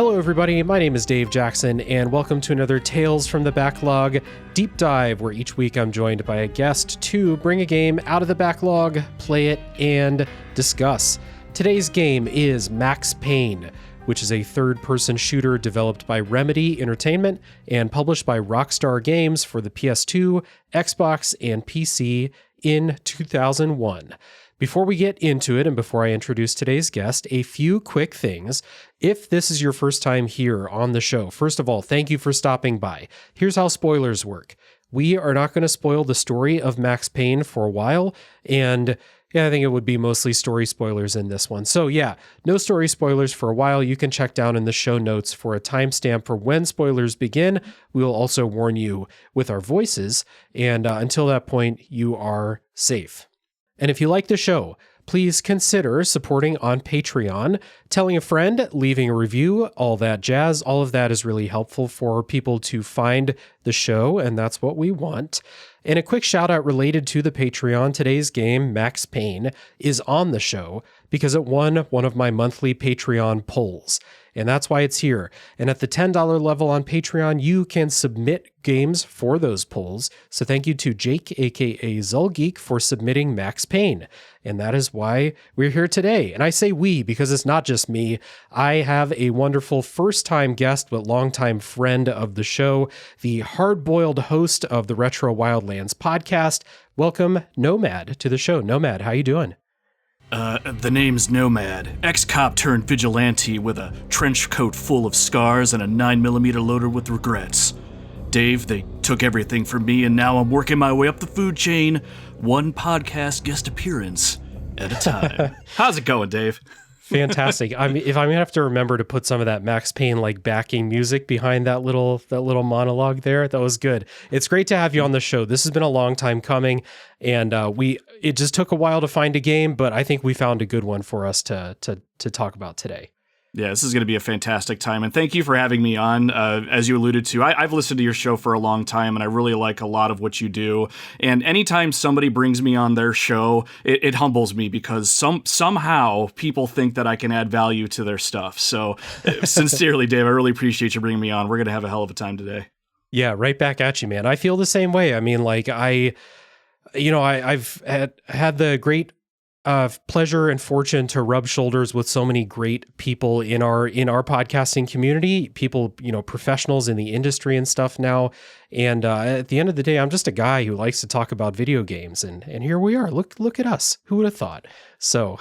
Hello everybody, my name is Dave Jackson, and welcome to another Tales from the Backlog deep dive, where each week I'm joined by a guest to bring a game out of the backlog, play it, and discuss. Today's game is Max Payne, which is a third-person shooter developed by Remedy Entertainment and published by Rockstar Games for the PS2, Xbox, and PC in 2001. Before we get into it and before I introduce today's guest, a few quick things. If this is your first time here on the show, first of all, thank you for stopping by. Here's how spoilers work. We are not going to spoil the story of Max Payne for a while, and I think it would be mostly story spoilers in this one. So no story spoilers for a while. You can check down in the show notes for a timestamp for when spoilers begin. We will also warn you with our voices, and until that point, you are safe. And if you like the show, please consider supporting on Patreon, telling a friend, leaving a review, all that jazz. All of that is really helpful for people to find the show, and that's what we want. And a quick shout out related to the Patreon, today's game, Max Payne, is on the show because it won one of my monthly Patreon polls. And that's why it's here. And at the $10 level on Patreon, you can submit games for those polls. So thank you to Jake, aka Zulgeek, for submitting Max Payne. And that is why we're here today. And I say we because it's not just me. I have a wonderful first-time guest, but longtime friend of the show, the hard-boiled host of the Retro Wildlands podcast. Welcome, Nomad, to the show. Nomad, how you doing? The name's Nomad, ex-cop turned vigilante with a trench coat full of scars and a 9mm loader with regrets. Dave, they took everything from me and now I'm working my way up the food chain, one podcast guest appearance at a time. How's it going, Dave? Fantastic. I mean, if I'm gonna have to remember to put some of that Max Payne like backing music behind that little monologue there, that was good. It's great to have you on the show. This has been a long time coming, and it just took a while to find a game, but I think we found a good one for us to talk about today. Yeah, this is going to be a fantastic time, and thank you for having me on. As you alluded to, I've listened to your show for a long time, and I really like a lot of what you do. And anytime somebody brings me on their show, it humbles me because somehow people think that I can add value to their stuff. So sincerely, Dave, I really appreciate you bringing me on. We're going to have a hell of a time today. Yeah, right back at you, man. I feel the same way. I mean, like I've had the great pleasure and fortune to rub shoulders with so many great people in our podcasting community, people, professionals in the industry and stuff now. And at the end of the day, I'm just a guy who likes to talk about video games. And here we are. Look at us. Who would have thought? So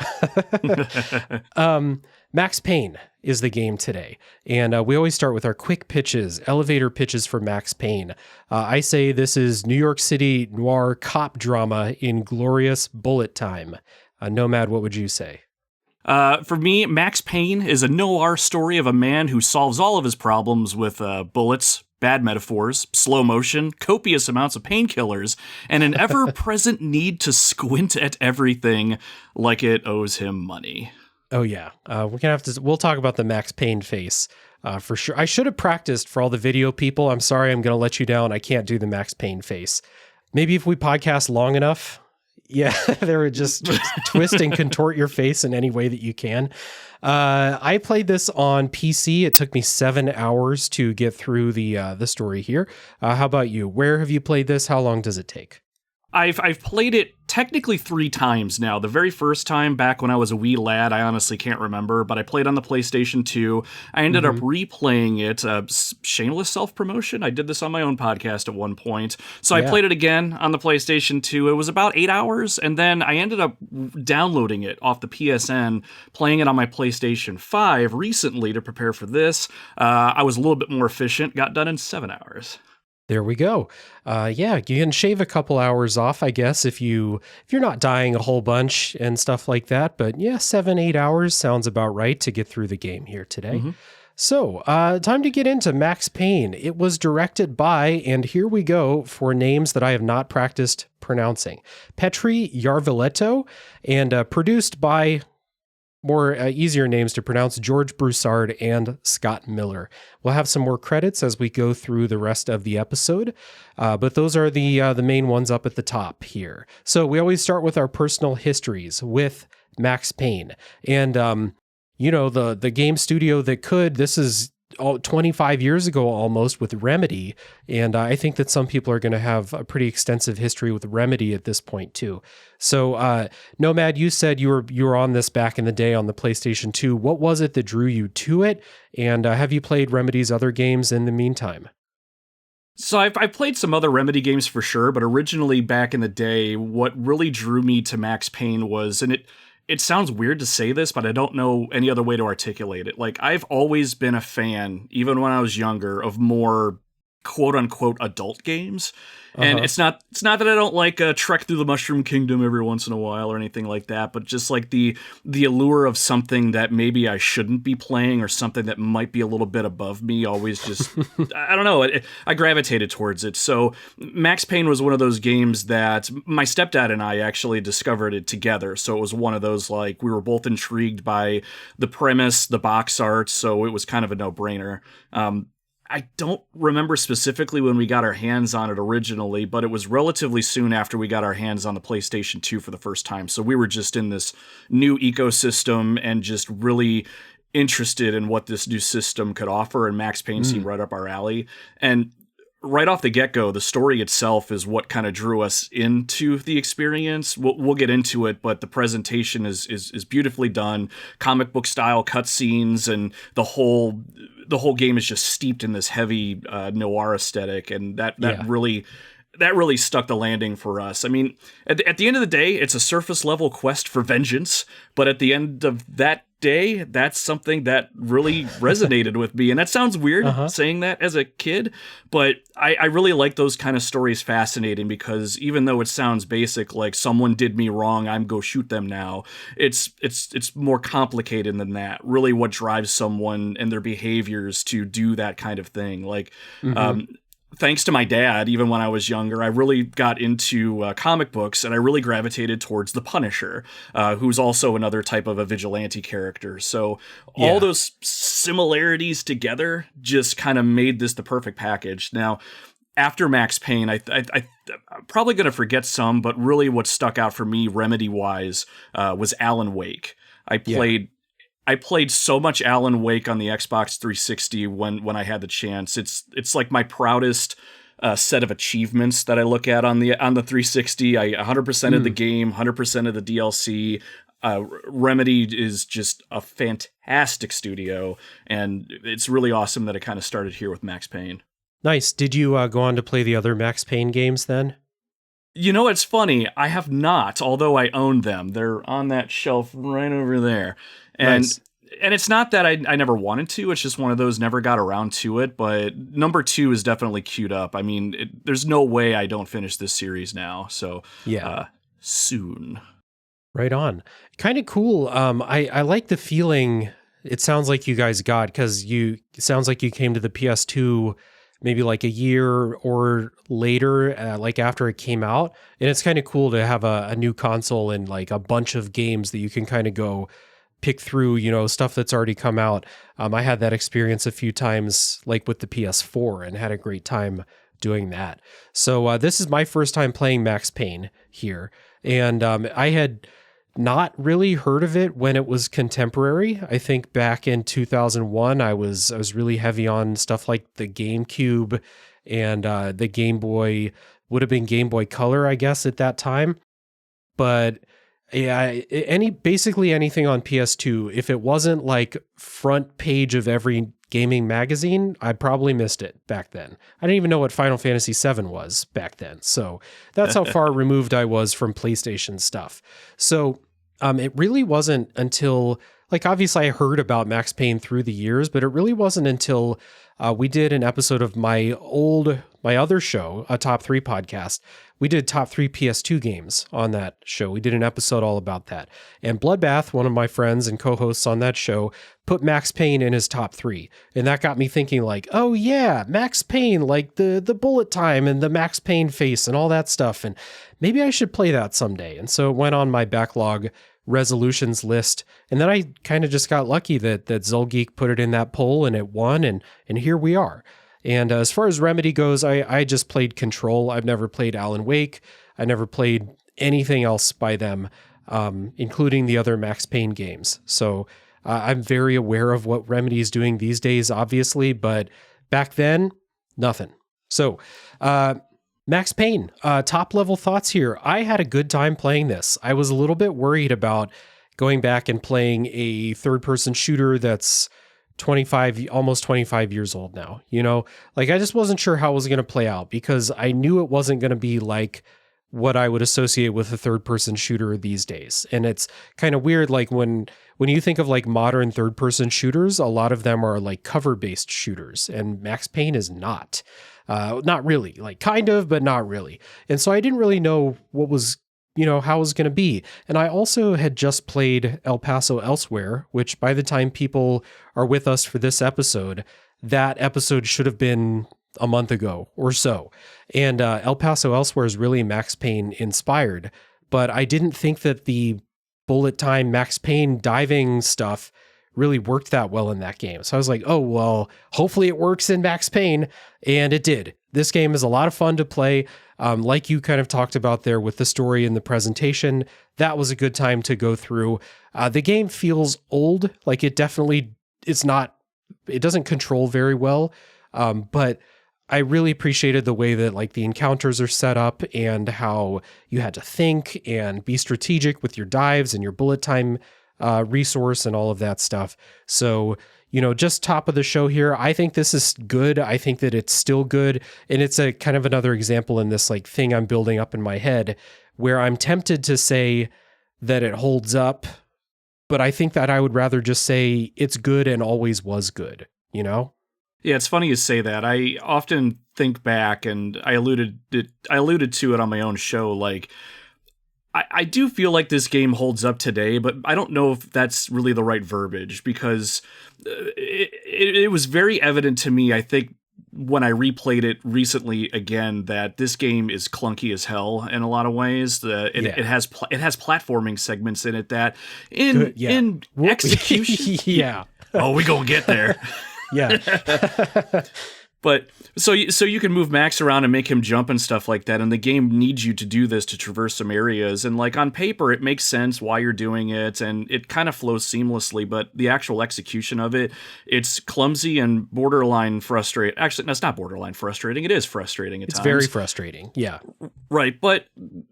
Max Payne is the game today. And we always start with our quick pitches, elevator pitches for Max Payne. I say this is New York City noir cop drama in glorious bullet time. Nomad, what would you say? For me, Max Payne is a noir story of a man who solves all of his problems with bullets, bad metaphors, slow motion, copious amounts of painkillers, and an ever-present need to squint at everything like it owes him money. Oh yeah, we'll talk about the Max Payne face for sure. I should have practiced for all the video people. I'm sorry, I'm going to let you down. I can't do the Max Payne face. Maybe if we podcast long enough. Yeah, they would just twist and contort your face in any way that you can. I played this on PC. It took me 7 hours to get through the story here. How about you? Where have you played this? How long does it take? I've played it technically 3 times now. The very first time back when I was a wee lad, I honestly can't remember, but I played on the PlayStation 2. I ended up replaying it. Shameless self-promotion. I did this on my own podcast at one point. So I played it again on the PlayStation 2. It was about 8 hours, and then I ended up downloading it off the PSN, playing it on my PlayStation 5 recently to prepare for this. I was a little bit more efficient, got done in 7 hours. There we go. You can shave a couple hours off, I guess, if you're not dying a whole bunch and stuff like that. But 7-8 hours sounds about right to get through the game here today. Mm-hmm. So, time to get into Max Payne. It was directed by, and here we go for names that I have not practiced pronouncing, Petri Yarviletto, and produced by more easier names to pronounce, George Broussard and Scott Miller. We'll have some more credits as we go through the rest of the episode, but those are the main ones up at the top here. So we always start with our personal histories with Max Payne. And the game studio that could. This is 25 years ago almost with Remedy, and I think that some people are going to have a pretty extensive history with Remedy at this point too. So Nomad, you said you were on this back in the day on the PlayStation 2. What was it that drew you to it, and have you played Remedy's other games in the meantime? So I've played some other Remedy games for sure, but originally back in the day, what really drew me to Max Payne was, and it sounds weird to say this, but I don't know any other way to articulate it. Like, I've always been a fan, even when I was younger, of more quote unquote adult games. And it's not that I don't like a trek through the Mushroom Kingdom every once in a while or anything like that, but just like the allure of something that maybe I shouldn't be playing or something that might be a little bit above me always just, I don't know, I gravitated towards it. So Max Payne was one of those games that my stepdad and I actually discovered it together. So it was one of those, like, we were both intrigued by the premise, the box art, so it was kind of a no-brainer. I don't remember specifically when we got our hands on it originally, but it was relatively soon after we got our hands on the PlayStation 2 for the first time. So we were just in this new ecosystem and just really interested in what this new system could offer, and Max Payne seemed right up our alley. And right off the get-go, the story itself is what kind of drew us into the experience. We'll get into it, but the presentation is beautifully done, comic book style cutscenes, and the whole game is just steeped in this heavy noir aesthetic, and that really stuck the landing for us. I mean, at the end of the day, it's a surface level quest for vengeance, but at the end of that day, that's something that really resonated with me. And that sounds weird saying that as a kid, but I really like those kind of stories fascinating, because even though it sounds basic, like someone did me wrong, I'm go shoot them now, it's more complicated than that. Really what drives someone and their behaviors to do that kind of thing. Like, thanks to my dad, even when I was younger, I really got into comic books, and I really gravitated towards the Punisher, who's also another type of a vigilante character. So all those similarities together just kind of made this the perfect package. Now, after Max Payne, I'm probably going to forget some, but really what stuck out for me remedy-wise was Alan Wake. I played so much Alan Wake on the Xbox 360 when I had the chance. It's like my proudest set of achievements that I look at on the 360. I 100% of the game, 100% of the DLC. Remedy is just a fantastic studio, and it's really awesome that it kind of started here with Max Payne. Nice. Did you go on to play the other Max Payne games then? You know, it's funny. I have not, although I own them. They're on that shelf right over there. And nice. And it's not that I never wanted to. It's just one of those, never got around to it. But number 2 is definitely queued up. I mean, there's no way I don't finish this series now. So soon. Right on. Kind of cool. I like the feeling it sounds like you guys got, because it sounds like you came to the PS2 maybe like a year or later, like after it came out. And it's kind of cool to have a new console and like a bunch of games that you can kind of go pick through, stuff that's already come out. I had that experience a few times, like with the PS4, and had a great time doing that. So this is my first time playing Max Payne here. And I had not really heard of it when it was contemporary. I think back in 2001, I was really heavy on stuff like the GameCube and the Game Boy, would have been Game Boy Color, I guess, at that time. But yeah, basically anything on PS2, if it wasn't like front page of every gaming magazine, I probably missed it back then. I didn't even know what Final Fantasy VII was back then. So that's how far removed I was from PlayStation stuff. So it really wasn't until, like, obviously I heard about Max Payne through the years, but it really wasn't until we did an episode of my other show, a Top 3 podcast. We did Top 3 PS2 games on that show. We did an episode all about that. And Bloodbath, one of my friends and co-hosts on that show, put Max Payne in his top 3. And that got me thinking, like, oh yeah, Max Payne, like the bullet time and the Max Payne face and all that stuff. And maybe I should play that someday. And so it went on my backlog resolutions list. And then I kind of just got lucky that Zulgeek put it in that poll and it won. And here we are. And as far as Remedy goes, I just played Control. I've never played Alan Wake. I never played anything else by them, including the other Max Payne games. So I'm very aware of what Remedy is doing these days, obviously, but back then, nothing. So, Max Payne, top level thoughts here. I had a good time playing this. I was a little bit worried about going back and playing a third person shooter that's 25, almost 25 years old now. You know, like I just wasn't sure how it was going to play out because I knew it wasn't going to be like what I would associate with a third person shooter these days. And it's kind of weird. Like when you think of like modern third person shooters, a lot of them are like cover based shooters, and Max Payne is not. Not really, like kind of, but not really. And so I didn't really know what was, how it was going to be. And I also had just played El Paso Elsewhere, which by the time people are with us for this episode, that episode should have been a month ago or so. And El Paso Elsewhere is really Max Payne inspired, but I didn't think that the bullet time Max Payne diving stuff really worked that well in that game. So I was like, oh, well, hopefully it works in Max Payne. And it did. This game is a lot of fun to play. Like you kind of talked about there with the story and the presentation, that was a good time to go through. The game feels old. Like it doesn't control very well. But I really appreciated the way that like the encounters are set up and how you had to think and be strategic with your dives and your bullet time resource and all of that stuff. So, just top of the show here. I think this is good. I think that it's still good. And it's a kind of another example in this like thing I'm building up in my head where I'm tempted to say that it holds up, but I think that I would rather just say it's good and always was good, Yeah, it's funny you say that. I often think back, and I alluded to it on my own show, like I do feel like this game holds up today, but I don't know if that's really the right verbiage because it was very evident to me, I think, when I replayed it recently again, that this game is clunky as hell in a lot of ways. It has platforming segments in it that in execution. Yeah. Oh, we gonna get there. Yeah. But so you can move Max around and make him jump and stuff like that, and the game needs you to do this to traverse some areas. And like on paper, it makes sense why you're doing it, and it kind of flows seamlessly. But the actual execution of it, it's clumsy and borderline frustrating. Actually, that's not borderline frustrating. It is frustrating at times. It's very frustrating. Yeah. Right, but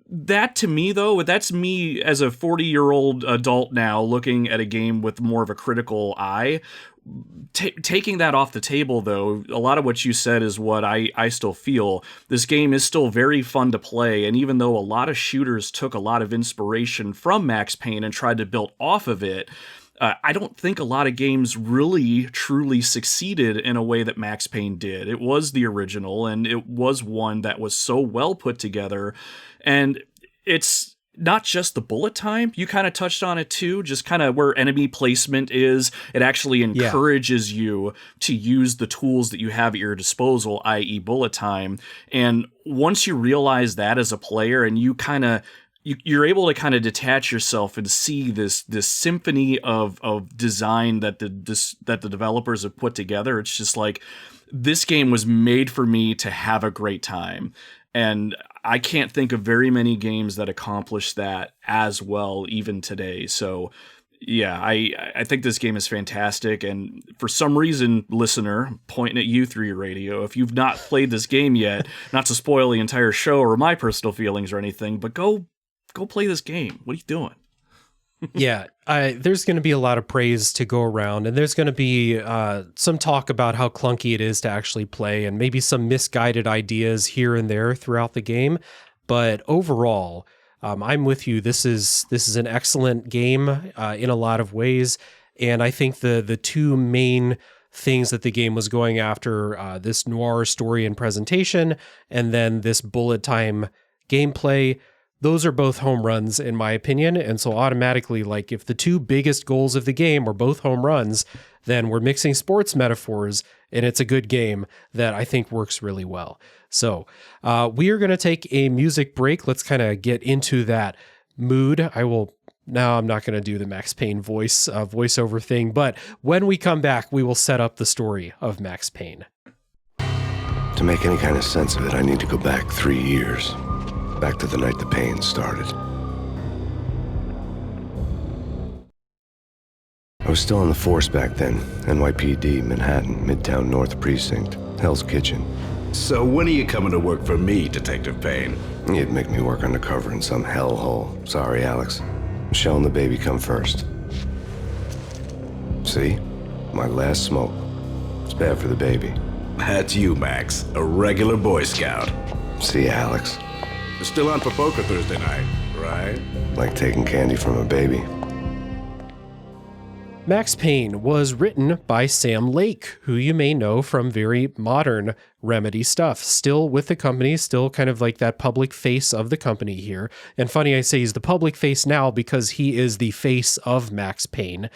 that to me though, that's me as a 40-year-old adult now looking at a game with more of a critical eye. Taking that off the table, though, a lot of what you said is what I still feel. This game is still very fun to play, and even though a lot of shooters took a lot of inspiration from Max Payne and tried to build off of it, I don't think a lot of games really truly succeeded in a way that Max Payne did. It was the original, and it was one that was so well put together, and it's not just the bullet time. You kind of touched on it too, just kind of where enemy placement is. It actually encourages you to use the tools that you have at your disposal, i.e. bullet time. And once you realize that as a player and you're able to kind of detach yourself and see this symphony of design that the developers have put together, it's just like, this game was made for me to have a great time. And I can't think of very many games that accomplish that as well, even today. So, yeah, I think this game is fantastic. And for some reason, listener, I'm pointing at you through your radio, if you've not played this game yet, not to spoil the entire show or my personal feelings or anything, but go play this game. What are you doing? Yeah, there's going to be a lot of praise to go around, and there's going to be some talk about how clunky it is to actually play and maybe some misguided ideas here and there throughout the game. But overall, I'm with you. This is an excellent game in a lot of ways, and I think the two main things that the game was going after, this noir story and presentation, and then this bullet time gameplay, those are both home runs in my opinion. And so automatically, like if the two biggest goals of the game were both home runs, then we're mixing sports metaphors and it's a good game that I think works really well. So we are going to take a music break. Let's kind of get into that mood. I'm not going to do the Max Payne voiceover thing, but when we come back, we will set up the story of Max Payne. To make any kind of sense of it, I need to go back 3 years. Back to the night the pain started. I was still on the force back then. NYPD, Manhattan, Midtown North Precinct, Hell's Kitchen. So when are you coming to work for me, Detective Payne? You'd make me work undercover in some hellhole. Sorry, Alex. Michelle and the baby come first. See? My last smoke. It's bad for the baby. That's you, Max. A regular Boy Scout. See, Alex. You're still on for poker Thursday night, right? Like taking candy from a baby. Max Payne was written by Sam Lake, who you may know from very modern Remedy stuff. Still with the company, still kind of like that public face of the company here. And funny I say he's the public face now because he is the face of Max Payne.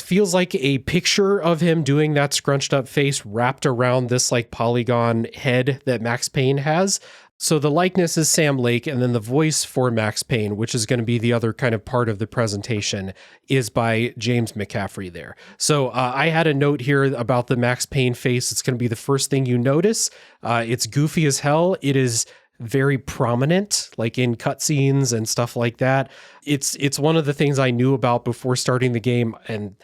Feels like a picture of him doing that scrunched up face wrapped around this like polygon head that Max Payne has. So the likeness is Sam Lake, and then the voice for Max Payne, which is going to be the other kind of part of the presentation, is by James McCaffrey there. So I had a note here about the Max Payne face. It's going to be the first thing you notice. It's goofy as hell. It is very prominent, like in cutscenes and stuff like that. It's one of the things I knew about before starting the game, and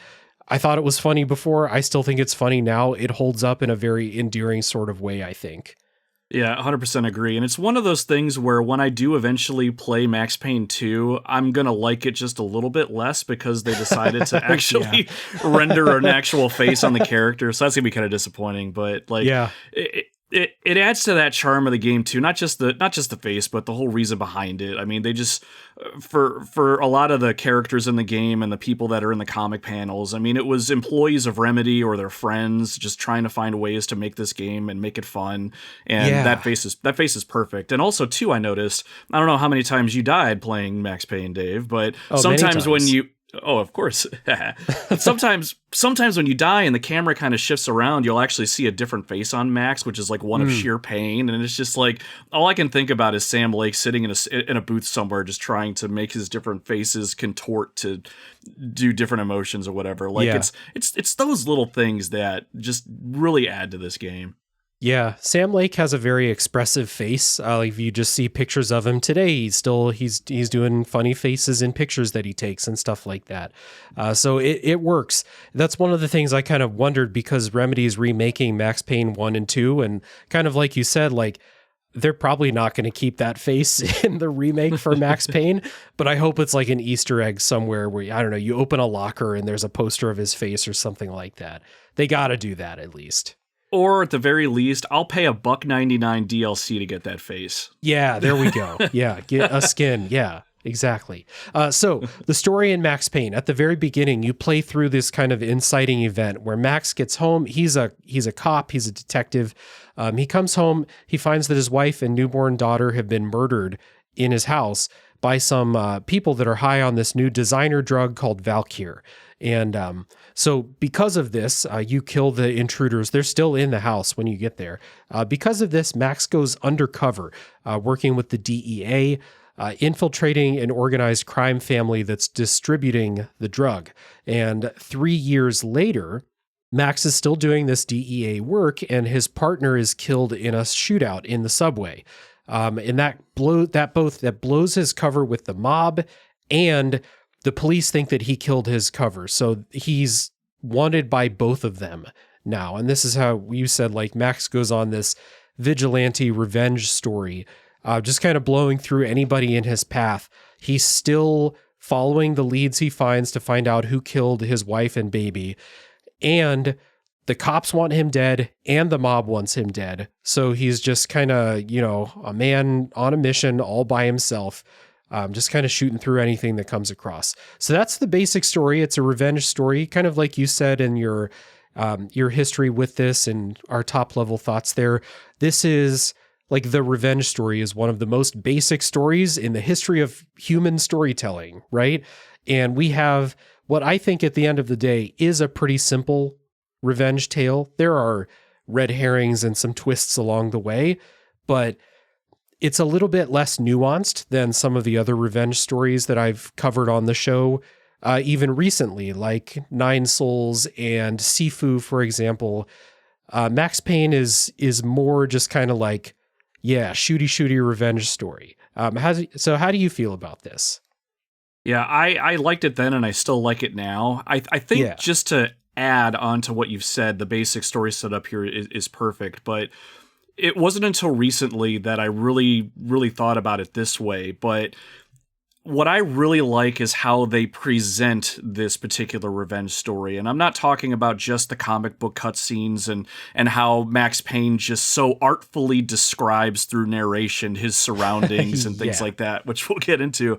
I thought it was funny before. I still think it's funny now. It holds up in a very endearing sort of way, I think. Yeah, 100% agree. And it's one of those things where when I do eventually play Max Payne 2, I'm going to like it just a little bit less because they decided to actually render an actual face on the character. So that's going to be kind of disappointing. But like, it adds to that charm of the game too. Not just the face, but the whole reason behind it. I mean, they just, for a lot of the characters in the game and the people that are in the comic panels, I mean, it was employees of Remedy or their friends just trying to find ways to make this game and make it fun. And that face is perfect. And also too, I noticed, I don't know how many times you died playing Max Payne, Dave, but sometimes when you, oh, of course. sometimes when you die and the camera kind of shifts around, you'll actually see a different face on Max, which is like one of sheer pain. And it's just like, all I can think about is Sam Lake sitting in a booth somewhere, just trying to make his different faces contort to do different emotions or whatever. Like it's those little things that just really add to this game. Yeah, Sam Lake has a very expressive face. If you just see pictures of him today, he's doing funny faces in pictures that he takes and stuff like that. So it works. That's one of the things I kind of wondered, because Remedy is remaking Max Payne 1 and 2, and kind of like you said, like they're probably not going to keep that face in the remake for Max Payne, but I hope it's like an Easter egg somewhere where, I don't know, you open a locker and there's a poster of his face or something like that. They got to do that at least. Or at the very least, I'll pay $1.99 DLC to get that face. Yeah, there we go. Yeah, get a skin. Yeah, exactly. So the story in Max Payne, at the very beginning, you play through this kind of inciting event where Max gets home. He's a cop. He's a detective. He comes home. He finds that his wife and newborn daughter have been murdered in his house by some people that are high on this new designer drug called Valkyr. And so because of this, you kill the intruders. They're still in the house when you get there. Because of this, Max goes undercover, working with the DEA, infiltrating an organized crime family that's distributing the drug. And 3 years later, Max is still doing this DEA work, and his partner is killed in a shootout in the subway. And that blows his cover with the mob, and the police think that he killed his cover. So he's wanted by both of them now. And this is how you said, like, Max goes on this vigilante revenge story, just kind of blowing through anybody in his path. He's still following the leads he finds to find out who killed his wife and baby. And the cops want him dead and the mob wants him dead. So he's just kind of, a man on a mission all by himself. Just kind of shooting through anything that comes across. So that's the basic story. It's a revenge story, kind of like you said in your history with this and our top level thoughts there. This is like the revenge story is one of the most basic stories in the history of human storytelling, right? And we have what I think at the end of the day is a pretty simple revenge tale. There are red herrings and some twists along the way, but it's a little bit less nuanced than some of the other revenge stories that I've covered on the show, even recently, like Nine Souls and Sifu, for example. Max Payne is more just kind of like, shooty revenge story. How do you feel about this? Yeah, I liked it then and I still like it now. I think just to add on to what you've said, the basic story setup here is perfect, but it wasn't until recently that I really, really thought about it this way. But what I really like is how they present this particular revenge story. And I'm not talking about just the comic book cutscenes and how Max Payne just so artfully describes through narration his surroundings and things like that, which we'll get into.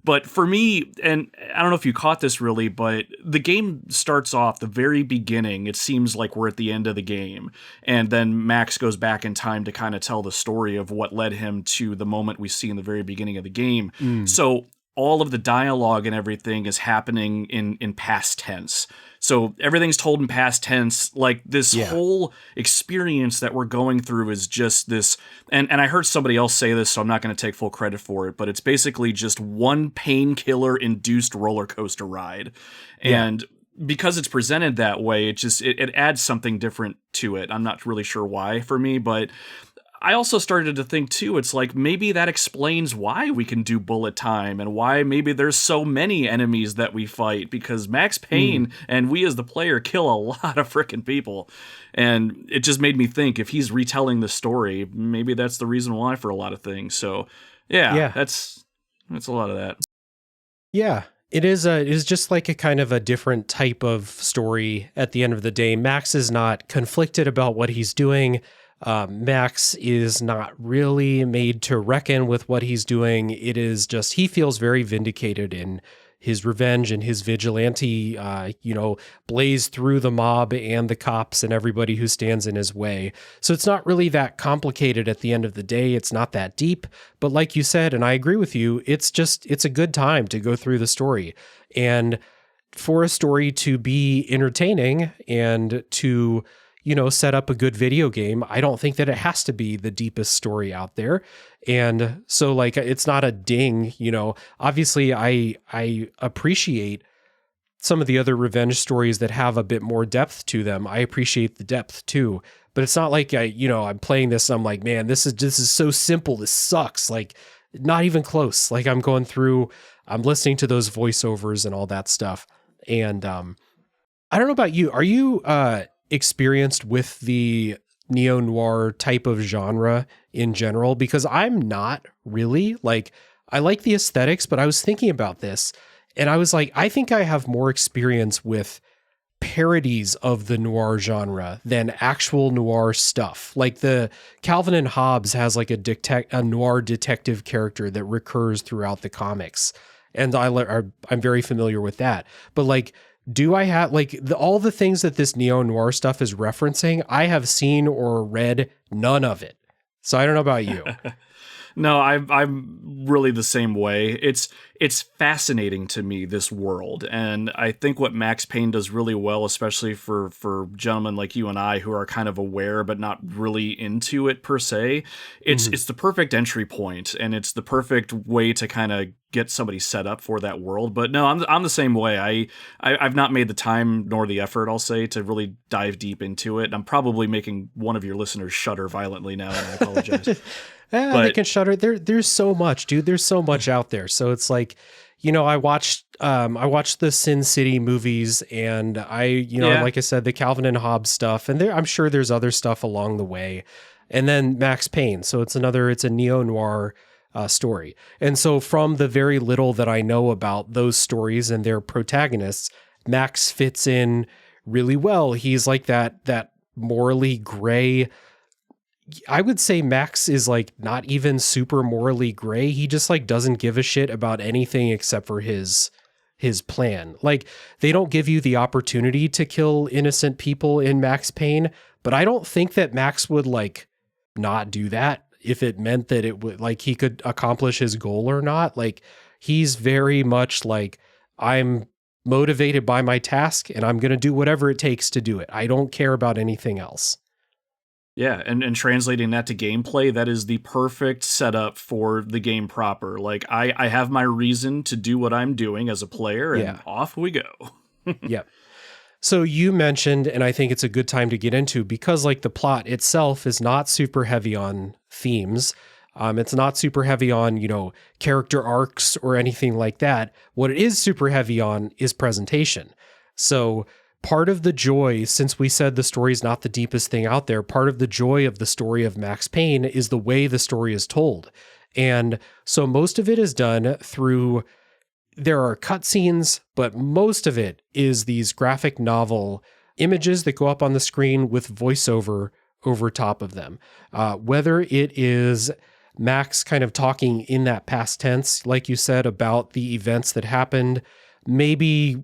But for me, and I don't know if you caught this really, but the game starts off the very beginning. It seems like we're at the end of the game. And then Max goes back in time to kind of tell the story of what led him to the moment we see in the very beginning of the game. So all of the dialogue and everything is happening in past tense. So everything's told in past tense. Like this whole experience that we're going through is just this. And I heard somebody else say this, so I'm not going to take full credit for it, but it's basically just one painkiller induced roller coaster ride. And because it's presented that way, it adds something different to it. I'm not really sure why for me, but I also started to think too, it's like maybe that explains why we can do bullet time and why maybe there's so many enemies that we fight, because Max Payne and we as the player kill a lot of frickin' people. And it just made me think, if he's retelling the story, maybe that's the reason why for a lot of things. So that's a lot of that. Yeah. It is just like a kind of a different type of story at the end of the day. Max is not conflicted about what he's doing. Max is not really made to reckon with what he's doing. It is just, he feels very vindicated in his revenge and his vigilante, blaze through the mob and the cops and everybody who stands in his way. So it's not really that complicated at the end of the day. It's not that deep, but like you said, and I agree with you, it's a good time to go through the story. And for a story to be entertaining and to set up a good video game, I don't think that it has to be the deepest story out there. And so like, it's not a ding, obviously I appreciate some of the other revenge stories that have a bit more depth to them. I appreciate the depth too, but it's not like I'm playing this and I'm like, man, this is so simple. This sucks. Like, not even close. Like, I'm listening to those voiceovers and all that stuff. And, I don't know about you. Are you, experienced with the neo-noir type of genre in general? Because I'm not really. Like, I like the aesthetics, but I was thinking about this and I was like, I think I have more experience with parodies of the noir genre than actual noir stuff. Like the Calvin and Hobbes has like a noir detective character that recurs throughout the comics. And I'm very familiar with that. But like, do I have all the things that this neo-noir stuff is referencing? I have seen or read none of it. So I don't know about you. No, I'm really the same way. It's fascinating to me, this world. And I think what Max Payne does really well, especially for gentlemen like you and I who are kind of aware but not really into it per se, it's the perfect entry point, and it's the perfect way to kind of get somebody set up for that world. But no, I'm the same way. I've not made the time nor the effort, I'll say, to really dive deep into it. I'm probably making one of your listeners shudder violently now, and I apologize. They can shudder. There's so much, dude. There's so much out there. So it's like, I watched the Sin City movies, and like I said, the Calvin and Hobbes stuff, and I'm sure there's other stuff along the way. And then Max Payne. So it's a neo-noir story. And so from the very little that I know about those stories and their protagonists, Max fits in really well. He's like that morally gray. I would say Max is like not even super morally gray. He just like doesn't give a shit about anything except for his plan. Like, they don't give you the opportunity to kill innocent people in Max Payne, but I don't think that Max would like not do that if it meant that it would, like, he could accomplish his goal or not. Like, he's very much like, I'm motivated by my task and I'm going to do whatever it takes to do it. I don't care about anything else. Yeah, and translating that to gameplay, that is the perfect setup for the game proper. Like, I have my reason to do what I'm doing as a player, and off we go. Yep. So you mentioned, and I think it's a good time to get into, because like the plot itself is not super heavy on themes. It's not super heavy on, character arcs or anything like that. What it is super heavy on is presentation. So part of the joy, since we said the story is not the deepest thing out there, part of the joy of the story of Max Payne is the way the story is told. And so most of it is done through, there are cutscenes, but most of it is these graphic novel images that go up on the screen with voiceover over top of them. Whether it is Max kind of talking in that past tense, like you said, about the events that happened, maybe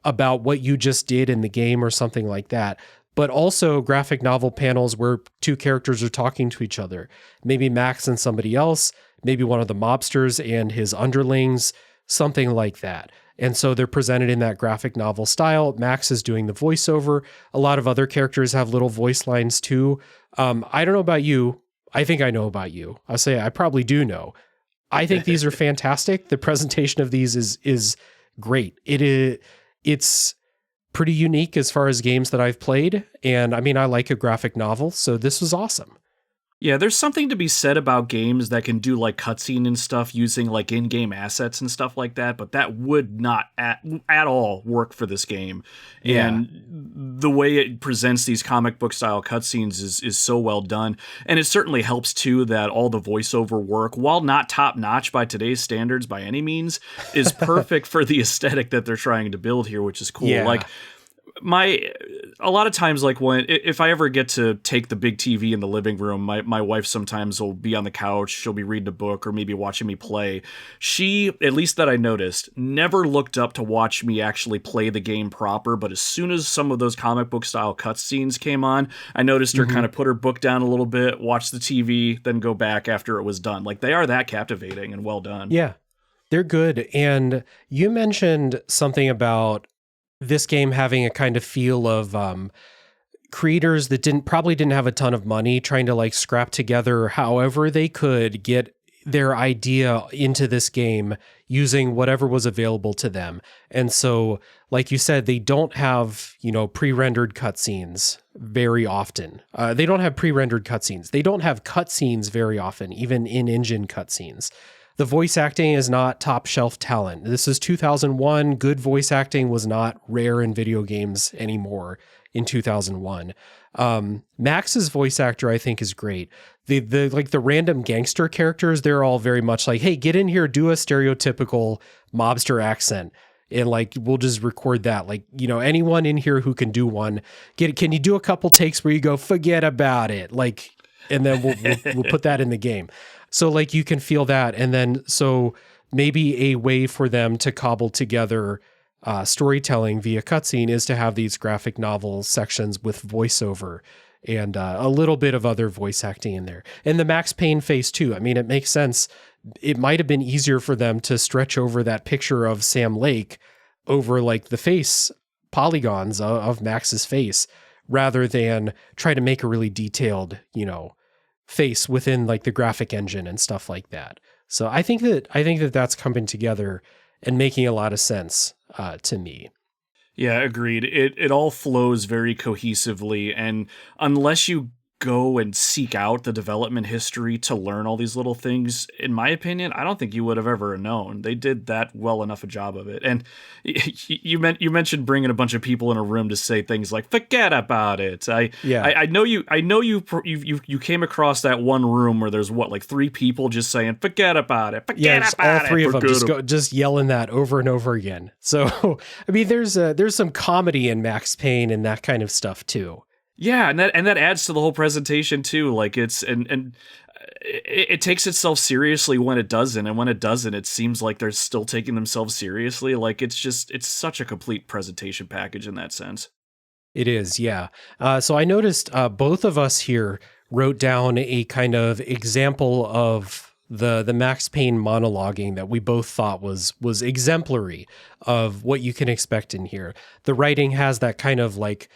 about what you just did in the game or something like that, but also graphic novel panels where two characters are talking to each other. Maybe Max and somebody else, maybe one of the mobsters and his underlings, something like that. And so they're presented in that graphic novel style. Max is doing the voiceover. A lot of other characters have little voice lines too. I don't know about you. I think I know about you. I'll say I probably do know. I think these are fantastic. The presentation of these is great. It's pretty unique as far as games that I've played. And I mean, I like a graphic novel, so this was awesome. Yeah, there's something to be said about games that can do like cutscene and stuff using like in-game assets and stuff like that, but that would not at all work for this game. Yeah. And the way it presents these comic book style cutscenes is so well done. And it certainly helps too that all the voiceover work, while not top notch by today's standards by any means, is perfect for the aesthetic that they're trying to build here, which is cool. Yeah. Like a lot of times, like if I ever get to take the big TV in the living room, my wife sometimes will be on the couch, she'll be reading a book or maybe watching me play. She, at least that I noticed, never looked up to watch me actually play the game proper, but as soon as some of those comic book style cutscenes came on, I noticed her kind of put her book down a little bit, watch the TV, then go back after it was done. Like, they are that captivating and well done. Yeah, they're good. And you mentioned something about this game having a kind of feel of creators that probably didn't have a ton of money, trying to like scrap together however they could get their idea into this game using whatever was available to them. And so, like you said, they don't have, pre-rendered cutscenes very often. They don't have pre-rendered cutscenes. They don't have cutscenes very often, even in-engine cutscenes. The voice acting is not top shelf talent. This is 2001. Good voice acting was not rare in video games anymore in 2001. Max's voice actor, I think, is great. The random gangster characters, they're all very much like, hey, get in here, do a stereotypical mobster accent. And like, we'll just record that. Like, anyone in here who can do one, can you do a couple takes where you go, forget about it? Like, and then we'll put that in the game. So like you can feel that. And then so maybe a way for them to cobble together storytelling via cutscene is to have these graphic novel sections with voiceover and a little bit of other voice acting in there. And the Max Payne face too. I mean, it makes sense. It might have been easier for them to stretch over that picture of Sam Lake over like the face polygons of Max's face rather than try to make a really detailed, face within like the graphic engine and stuff like that. So I think that that's coming together and making a lot of sense to me. Yeah, agreed. It all flows very cohesively, and unless you go and seek out the development history to learn all these little things, in my opinion, I don't think you would have ever known. They did that well enough a job of it. And you mentioned bringing a bunch of people in a room to say things like "forget about it." I know you came across that one room where there's like 3 people just saying "forget about it." Forget about all 3 it. of them just yelling that over and over again. So I mean, there's some comedy in Max Payne and that kind of stuff too. Yeah, and that adds to the whole presentation too. Like it takes itself seriously when it doesn't, and when it doesn't, it seems like they're still taking themselves seriously. Like it's such a complete presentation package in that sense. It is, yeah. So I noticed both of us here wrote down a kind of example of the Max Payne monologuing that we both thought was exemplary of what you can expect in here. The writing has that kind of like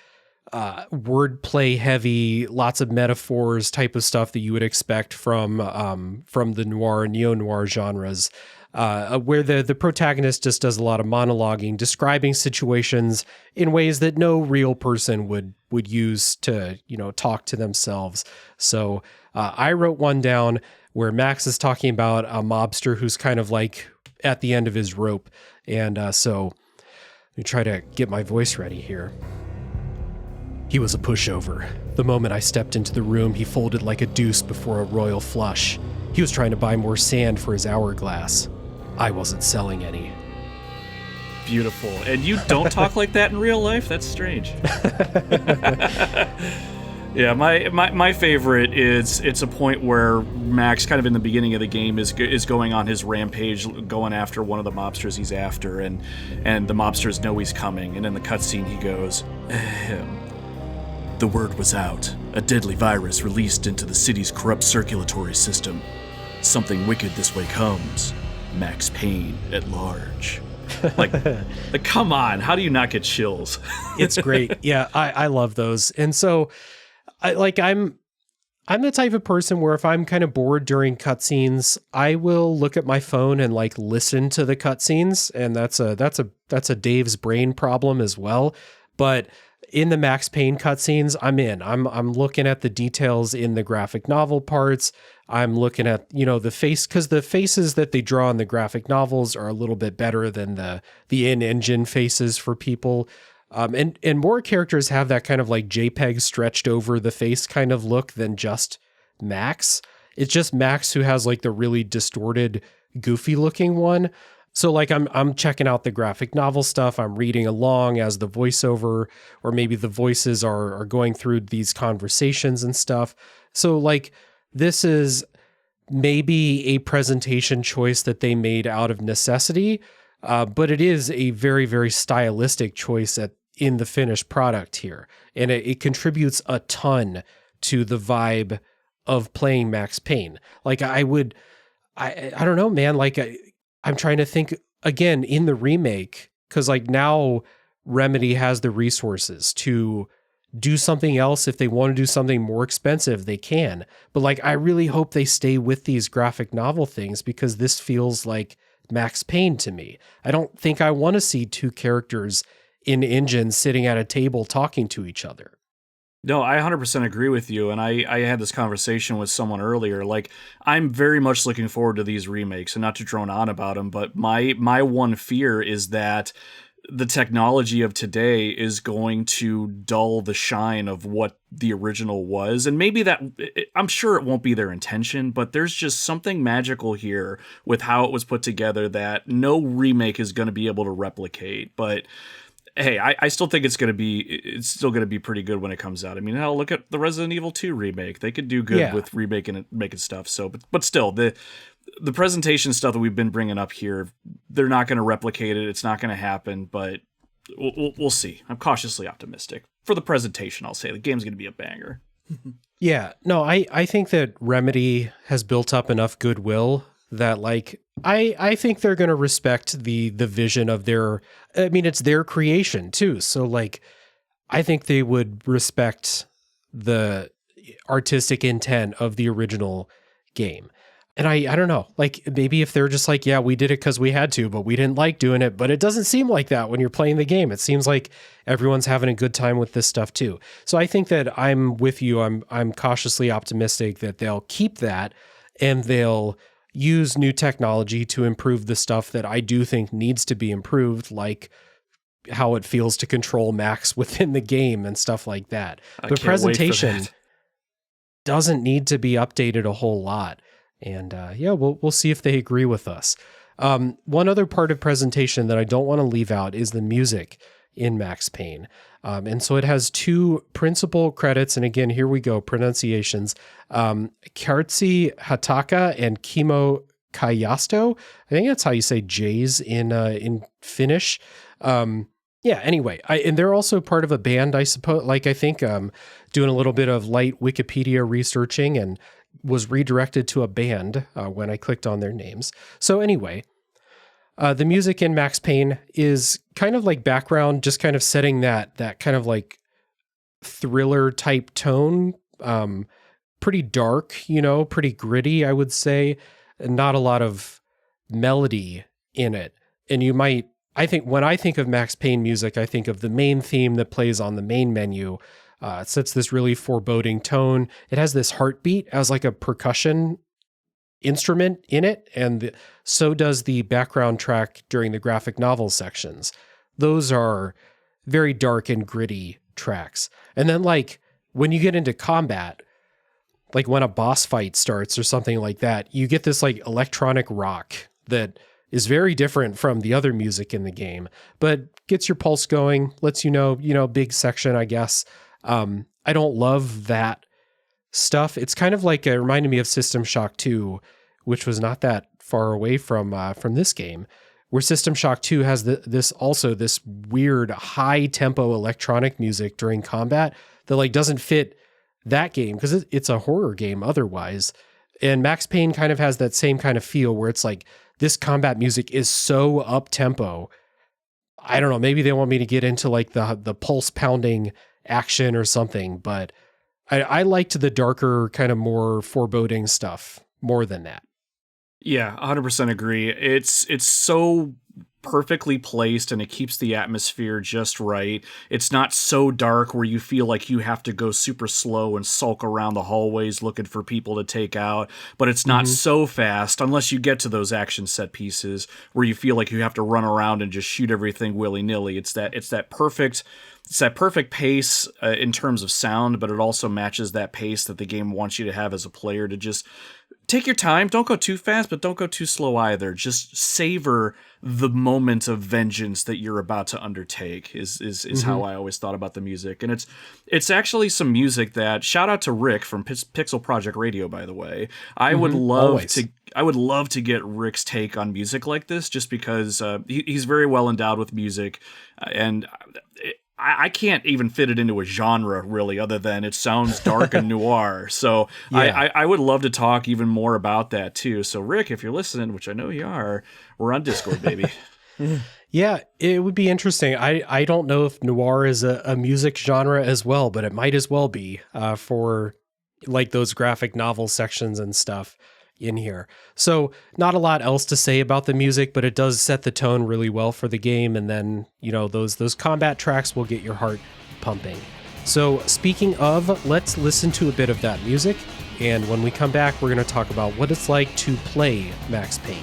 wordplay heavy, lots of metaphors type of stuff that you would expect from the noir, neo-noir genres, where the protagonist just does a lot of monologuing, describing situations in ways that no real person would use to, talk to themselves. So I wrote one down where Max is talking about a mobster who's kind of like at the end of his rope. And so let me try to get my voice ready here. He was a pushover. The moment I stepped into the room, he folded like a deuce before a royal flush. He was trying to buy more sand for his hourglass. I wasn't selling any. Beautiful. And you don't talk like that in real life? That's strange. Yeah, my favorite is it's a point where Max, kind of in the beginning of the game, is going on his rampage, going after one of the mobsters he's after, and the mobsters know he's coming, and in the cutscene he goes, "The word was out. A deadly virus released into the city's corrupt circulatory system. Something wicked this way comes. Max Payne at large." Like, come on, how do you not get chills? It's great. Yeah, I love those. And so I'm the type of person where if I'm kind of bored during cutscenes, I will look at my phone and like listen to the cutscenes, and that's a Dave's brain problem as well. But in the Max Payne cutscenes, I'm in. I'm looking at the details in the graphic novel parts. I'm looking at, the face, because the faces that they draw in the graphic novels are a little bit better than the in-engine faces for people. And more characters have that kind of like JPEG stretched over the face kind of look than just Max. It's just Max who has like the really distorted, goofy looking one. So like I'm checking out the graphic novel stuff. I'm reading along as the voiceover, or maybe the voices are going through these conversations and stuff. So like this is maybe a presentation choice that they made out of necessity, but it is a very, very stylistic choice in the finished product here. And it contributes a ton to the vibe of playing Max Payne. Like I don't know, man, like I'm trying to think again in the remake, because like now Remedy has the resources to do something else. If they want to do something more expensive, they can. But like, I really hope they stay with these graphic novel things, because this feels like Max Payne to me. I don't think I want to see two characters in engine sitting at a table talking to each other. No, I 100% agree with you, and I had this conversation with someone earlier. Like, I'm very much looking forward to these remakes, and not to drone on about them, but my one fear is that the technology of today is going to dull the shine of what the original was. And maybe I'm sure it won't be their intention, but there's just something magical here with how it was put together that no remake is going to be able to replicate. But hey, I still think it's still going to be pretty good when it comes out. I mean, hell, look at the Resident Evil 2 remake. They could do good with remaking and making stuff. So, but still, the presentation stuff that we've been bringing up here, they're not going to replicate it. It's not going to happen, but we'll see. I'm cautiously optimistic. For the presentation, I'll say the game's going to be a banger. Yeah, no, I think that Remedy has built up enough goodwill that like, I think they're going to respect the vision of it's their creation too. So like, I think they would respect the artistic intent of the original game. And I don't know, like maybe if they're just like, yeah, we did it because we had to, but we didn't like doing it. But it doesn't seem like that when you're playing the game. It seems like everyone's having a good time with this stuff too. So I think that I'm with you. I'm cautiously optimistic that they'll keep that, and they'll use new technology to improve the stuff that I do think needs to be improved, like how it feels to control Max within the game and stuff like that. The presentation doesn't need to be updated a whole lot. And we'll see if they agree with us. One other part of presentation that I don't want to leave out is the music in Max Payne. And so it has two principal credits. And again, here we go, pronunciations. Kaartsi Hataka and Kimmo Kajasto. I think that's how you say J's in Finnish. Anyway, and they're also part of a band, I suppose. Like, I think doing a little bit of light Wikipedia researching, and was redirected to a band when I clicked on their names. So anyway, the music in Max Payne is kind of like background, just kind of setting that kind of like thriller type tone. Pretty dark, pretty gritty, I would say. Not a lot of melody in it. And I think when I think of Max Payne music, I think of the main theme that plays on the main menu. It sets this really foreboding tone. It has this heartbeat as like a percussion instrument in it, and so does the background track during the graphic novel sections. Those are very dark and gritty tracks. And then like when you get into combat, like when a boss fight starts or something like that, you get this like electronic rock that is very different from the other music in the game, but gets your pulse going, lets you know, big section, I guess. I don't love that stuff. It's kind of like, it reminded me of System Shock 2, which was not that far away from this game, where System Shock 2 has this weird high tempo electronic music during combat that like doesn't fit that game because it's a horror game otherwise. And Max Payne kind of has that same kind of feel where it's like this combat music is so up tempo. I don't know, maybe they want me to get into like the pulse pounding action or something, but I liked the darker kind of more foreboding stuff more than that. Yeah, 100% agree. It's so perfectly placed and it keeps the atmosphere just right. It's not so dark where you feel like you have to go super slow and sulk around the hallways looking for people to take out, but it's not so fast unless you get to those action set pieces where you feel like you have to run around and just shoot everything willy-nilly. It's that perfect pace in terms of sound, but it also matches that pace that the game wants you to have as a player to just take your time. Don't go too fast, but don't go too slow either. Just savor the moment of vengeance that you're about to undertake is how I always thought about the music. And it's actually some music that, shout out to Rick from Pixel Project Radio, by the way. I would love to get Rick's take on music like this, just because he's very well endowed with music, and I can't even fit it into a genre really, other than it sounds dark and noir. So yeah. I would love to talk even more about that too. So Rick, if you're listening, which I know you are, we're on Discord, baby. Yeah, it would be interesting. I don't know if noir is a music genre as well, but it might as well be for like those graphic novel sections and stuff in here. So not a lot else to say about the music, but it does set the tone really well for the game. And then, those combat tracks will get your heart pumping. So speaking of, let's listen to a bit of that music. And when we come back, we're going to talk about what it's like to play Max Payne.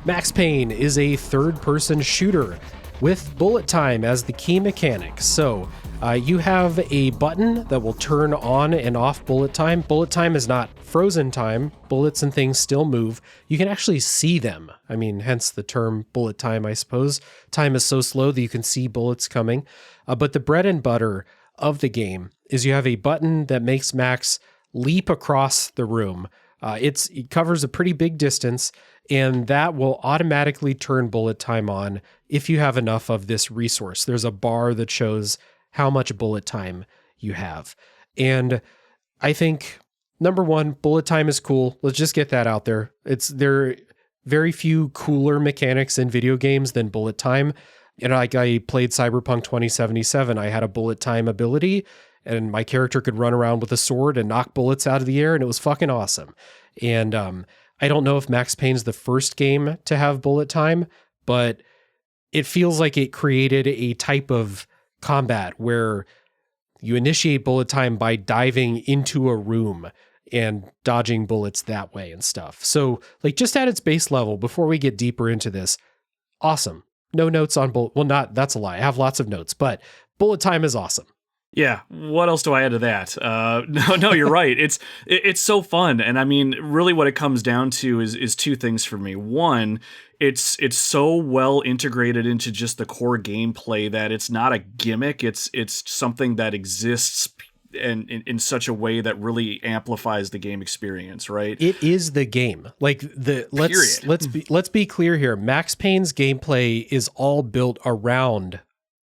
Max Payne is a third-person shooter with bullet time as the key mechanic. So you have a button that will turn on and off bullet time. Bullet time is not frozen time. Bullets and things still move. You can actually see them. I mean, hence the term bullet time, I suppose. Time is so slow that you can see bullets coming. But the bread and butter of the game is you have a button that makes Max leap across the room. It covers a pretty big distance, and that will automatically turn bullet time on if you have enough of this resource. There's a bar that shows how much bullet time you have. And I think, number one, bullet time is cool. Let's just get that out there. There are very few cooler mechanics in video games than bullet time. And like I played Cyberpunk 2077, I had a bullet time ability, and my character could run around with a sword and knock bullets out of the air, and it was fucking awesome. And I don't know if Max Payne's the first game to have bullet time, but it feels like it created a type of combat where you initiate bullet time by diving into a room and dodging bullets that way and stuff. So like just at its base level, before we get deeper into this, awesome. No notes on bullet. Well, that's a lie. I have lots of notes, but bullet time is awesome. Yeah, what else do I add to that? No, you're right. It's so fun, and I mean, really, what it comes down to is two things for me. One, it's so well integrated into just the core gameplay that it's not a gimmick. It's something that exists and in such a way that really amplifies the game experience. Right? It is the game. Like let's be clear here. Max Payne's gameplay is all built around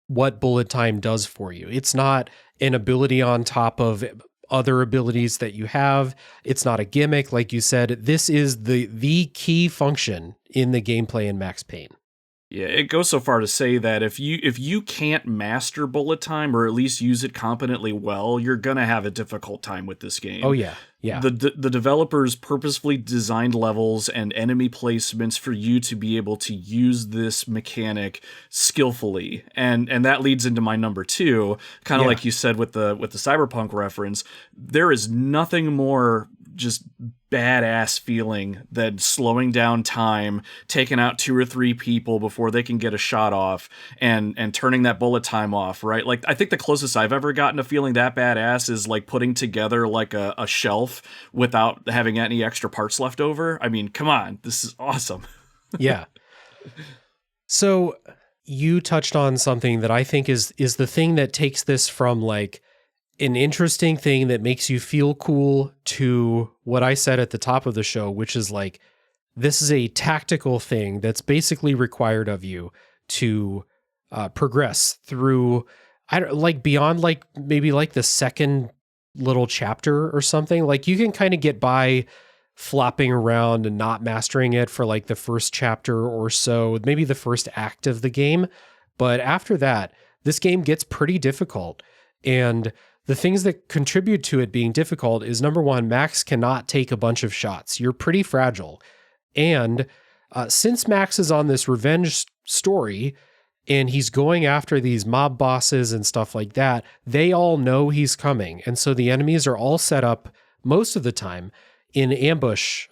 what bullet time does for you. It's not an ability on top of other abilities that you have. It's not a gimmick. Like you said, this is the key function in the gameplay in Max Payne. Yeah, it goes so far to say that if you can't master bullet time or at least use it competently well, you're gonna have a difficult time with this game. Oh yeah, yeah. The developers purposefully designed levels and enemy placements for you to be able to use this mechanic skillfully, and that leads into my number 2, kind of like you said with the Cyberpunk reference. There is nothing more just badass feeling than slowing down time, taking out 2 or 3 people before they can get a shot off, and turning that bullet time off, right? Like, I think the closest I've ever gotten to feeling that badass is like putting together like a shelf without having any extra parts left over. I mean, come on, this is awesome. Yeah. So you touched on something that I think is the thing that takes this from like an interesting thing that makes you feel cool to what I said at the top of the show, which is like, this is a tactical thing that's basically required of you to progress through, beyond like maybe like the second little chapter or something. Like you can kind of get by flopping around and not mastering it for like the first chapter or so, maybe the first act of the game. But after that, this game gets pretty difficult. And the things that contribute to it being difficult is, number 1, Max cannot take a bunch of shots. You're pretty fragile. And since Max is on this revenge story and he's going after these mob bosses and stuff like that, they all know he's coming. And so the enemies are all set up most of the time in ambush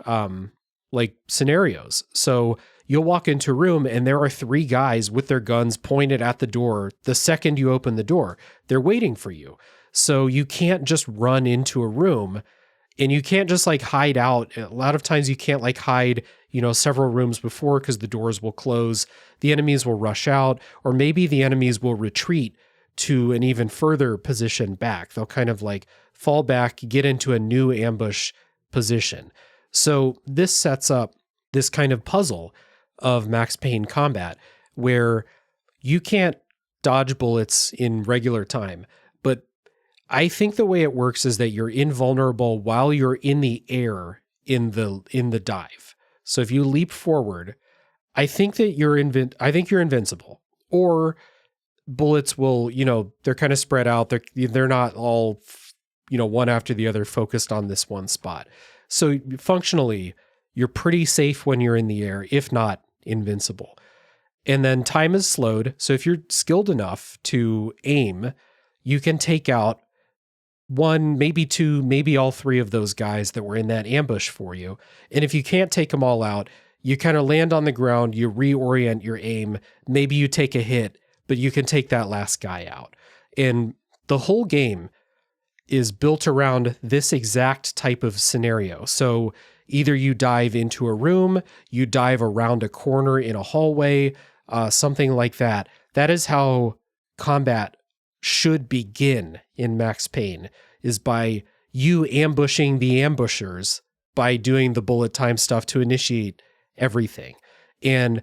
scenarios. So you'll walk into a room and there are 3 guys with their guns pointed at the door. The second you open the door, they're waiting for you. So you can't just run into a room, and you can't just like hide out. A lot of times you can't like hide, several rooms before, because the doors will close. The enemies will rush out, or maybe the enemies will retreat to an even further position back. They'll kind of like fall back, get into a new ambush position. So this sets up this kind of puzzle of Max Payne combat where you can't dodge bullets in regular time, but I think the way it works is that you're invulnerable while you're in the air in the dive. So if you leap forward, I think that you're invincible. Or bullets will, they're kind of spread out. They're not all, one after the other focused on this one spot. So functionally, you're pretty safe when you're in the air, if not invincible. And then time is slowed. So if you're skilled enough to aim, you can take out 1, maybe 2, maybe all 3 of those guys that were in that ambush for you. And if you can't take them all out, you kind of land on the ground, you reorient your aim, maybe you take a hit, but you can take that last guy out. And the whole game is built around this exact type of scenario. So either you dive into a room, you dive around a corner in a hallway, something like that. That is how combat should begin in Max Payne, is by you ambushing the ambushers by doing the bullet time stuff to initiate everything. And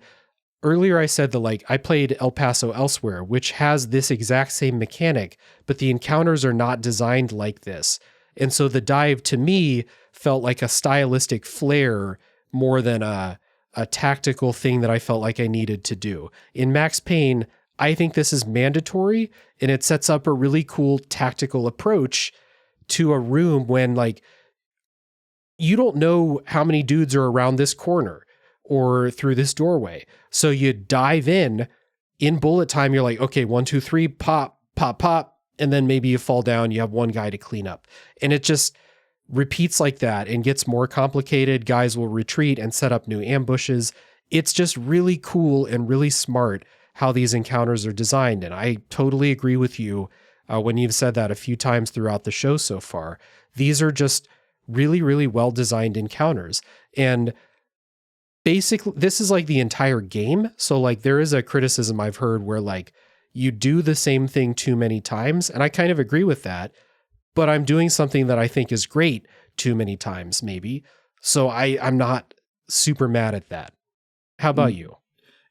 earlier I said that I played El Paso Elsewhere, which has this exact same mechanic, but the encounters are not designed like this. And so the dive to me felt like a stylistic flair more than a tactical thing that I felt like I needed to do. In Max Payne, I think this is mandatory, and it sets up a really cool tactical approach to a room when you don't know how many dudes are around this corner or through this doorway. So you dive in bullet time. You're like, okay, 1, 2, 3, pop, pop, pop. And then maybe you fall down. You have 1 guy to clean up. And it just repeats like that and gets more complicated. Guys will retreat and set up new ambushes. It's just really cool and really smart how these encounters are designed. And I totally agree with you when you've said that a few times throughout the show so far. These are just really, really well-designed encounters. And basically, this is the entire game. So there is a criticism I've heard where you do the same thing too many times. And I kind of agree with that, but I'm doing something that I think is great too many times, maybe. So I'm not super mad at that. How about you?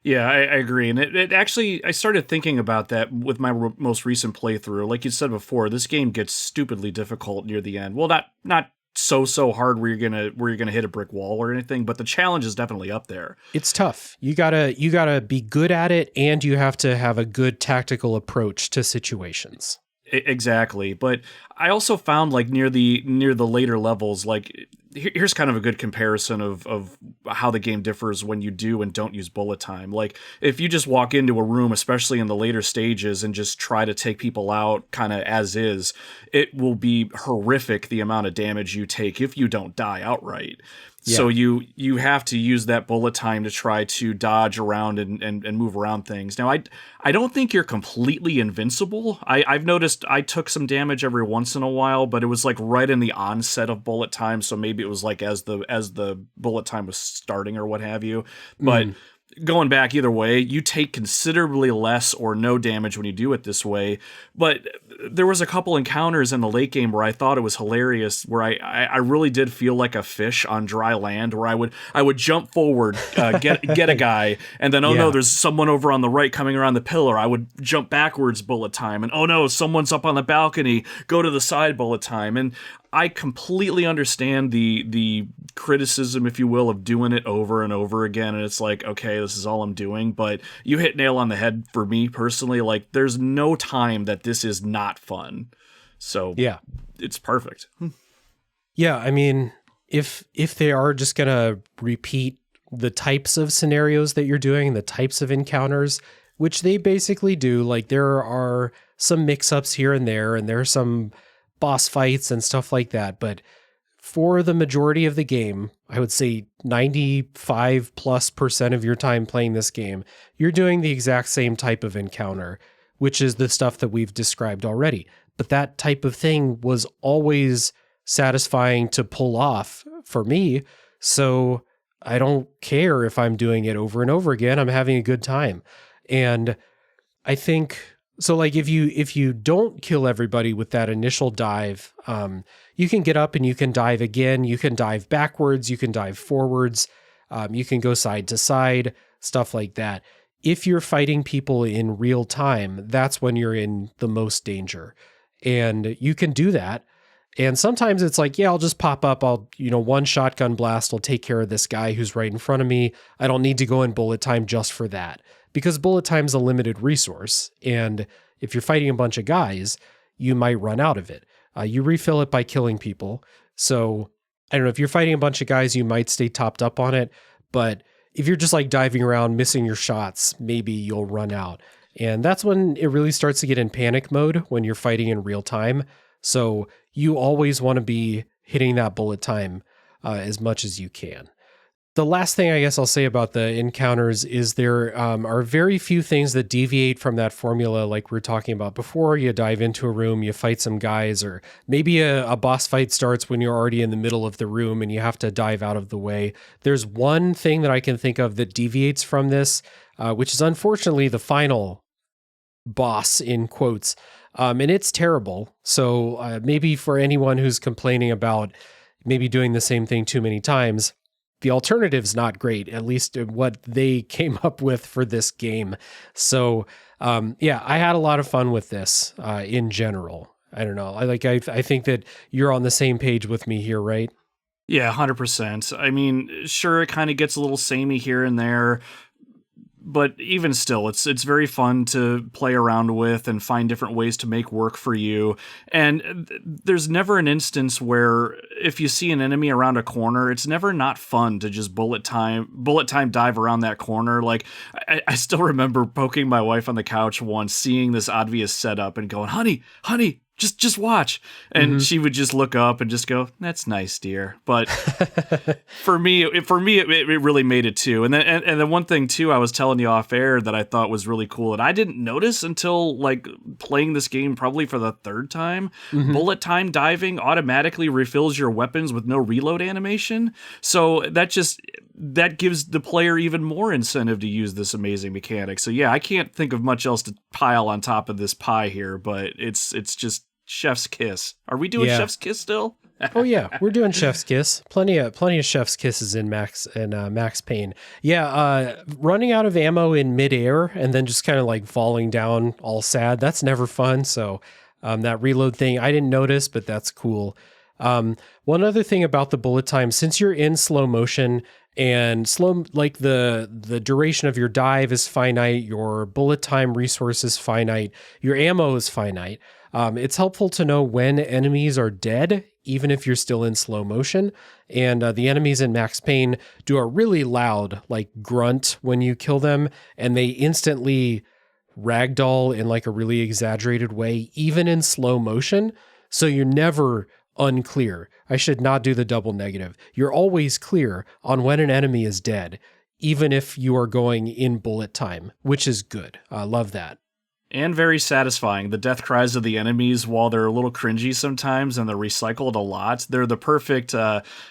Yeah, I agree. And it actually, I started thinking about that with my most recent playthrough. Like you said before, this game gets stupidly difficult near the end. Well, not so hard where you're gonna hit a brick wall or anything, but the challenge is definitely up there. It's tough. You gotta be good at it, and you have to have a good tactical approach to situations. Exactly. But I also found like near the later levels, like here's kind of a good comparison of how the game differs when you do and don't use bullet time. Like if you just walk into a room, especially in the later stages, and just try to take people out kind of as is, it will be horrific the amount of damage you take if you don't die outright. Yeah. So you have to use that bullet time to try to dodge around and move around things. Now, I don't think you're completely invincible. I've noticed I took some damage every once in a while, but it was like right in the onset of bullet time, so maybe it was like as the bullet time was starting or what have you. But going back either way, you take considerably less or no damage when you do it this way. But there was a couple encounters in the late game where I thought it was hilarious, where I really did feel like a fish on dry land, where I would jump forward, get a guy, and then no, there's someone over on the right coming around the pillar. I would jump backwards bullet time, and oh no, someone's up on the balcony, go to the side bullet time. And I completely understand the criticism, if you will, of doing it over and over again. And it's like, okay, this is all I'm doing. But you hit nail on the head for me personally. Like, there's no time that this is not fun. So yeah, it's perfect. Yeah, I mean, if they are just going to repeat the types of scenarios that you're doing, the types of encounters, which they basically do, like there are some mix-ups here and there are some boss fights and stuff like that, but for the majority of the game, I would say 95+% of your time playing this game, you're doing the exact same type of encounter, which is the stuff that we've described already. But that type of thing was always satisfying to pull off for me, so I don't care if I'm doing it over and over again. I'm having a good time. And I think so, like if you don't kill everybody with that initial dive, you can get up and you can dive again. You can dive backwards. You can dive forwards. You can go side to side, stuff like that. If you're fighting people in real time, that's when you're in the most danger. And you can do that. And sometimes it's like, yeah, I'll just pop up. One shotgun blast will take care of this guy who's right in front of me. I don't need to go in bullet time just for that. Because bullet time's a limited resource, and if you're fighting a bunch of guys, you might run out of it. You refill it by killing people. So, I don't know, if you're fighting a bunch of guys, you might stay topped up on it, but if you're just like diving around, missing your shots, maybe you'll run out. And that's when it really starts to get in panic mode, when you're fighting in real time. So, you always want to be hitting that bullet time as much as you can. The last thing I guess I'll say about the encounters is there are very few things that deviate from that formula like we were talking about before. You dive into a room, you fight some guys, or maybe a boss fight starts when you're already in the middle of the room and you have to dive out of the way. There's one thing that I can think of that deviates from this, which is unfortunately the final boss, in quotes, and it's terrible. So maybe for anyone who's complaining about maybe doing the same thing too many times, the alternative's not great, at least what they came up with for this game. So, I had a lot of fun with this in general. I don't know. I think that you're on the same page with me here, right? Yeah, 100%. I mean, sure, it kind of gets a little samey here and there, but even still, it's very fun to play around with and find different ways to make work for you. And there's never an instance where if you see an enemy around a corner, it's never not fun to just bullet time dive around that corner. Like I still remember poking my wife on the couch once, seeing this obvious setup and going, honey, just watch. And she would just look up and just go, that's nice, dear. But for me, it really made it too. And then one thing too, I was telling you off air that I thought was really cool, and I didn't notice until like playing this game probably for the third time. Bullet time diving automatically refills your weapons with no reload animation. So that gives the player even more incentive to use this amazing mechanic. So yeah, I can't think of much else to pile on top of this pie here, but it's just chef's kiss. Are we doing chef's kiss still? Oh yeah, we're doing Chef's Kiss. Plenty of Chef's Kisses in Max Payne. Yeah, running out of ammo in midair and then just kind of like falling down all sad. That's never fun. So that reload thing I didn't notice, but that's cool. One other thing about the bullet time, since you're in slow motion and like the duration of your dive is finite, your bullet time resource is finite, your ammo is finite. It's helpful to know when enemies are dead, even if you're still in slow motion. And the enemies in Max Payne do a really loud, like, grunt when you kill them, and they instantly ragdoll in like a really exaggerated way, even in slow motion. So you're never unclear. I should not do the double negative. You're always clear on when an enemy is dead, even if you are going in bullet time, which is good. I love that. And very satisfying. The death cries of the enemies, while they're a little cringy sometimes and they're recycled a lot, they're the perfect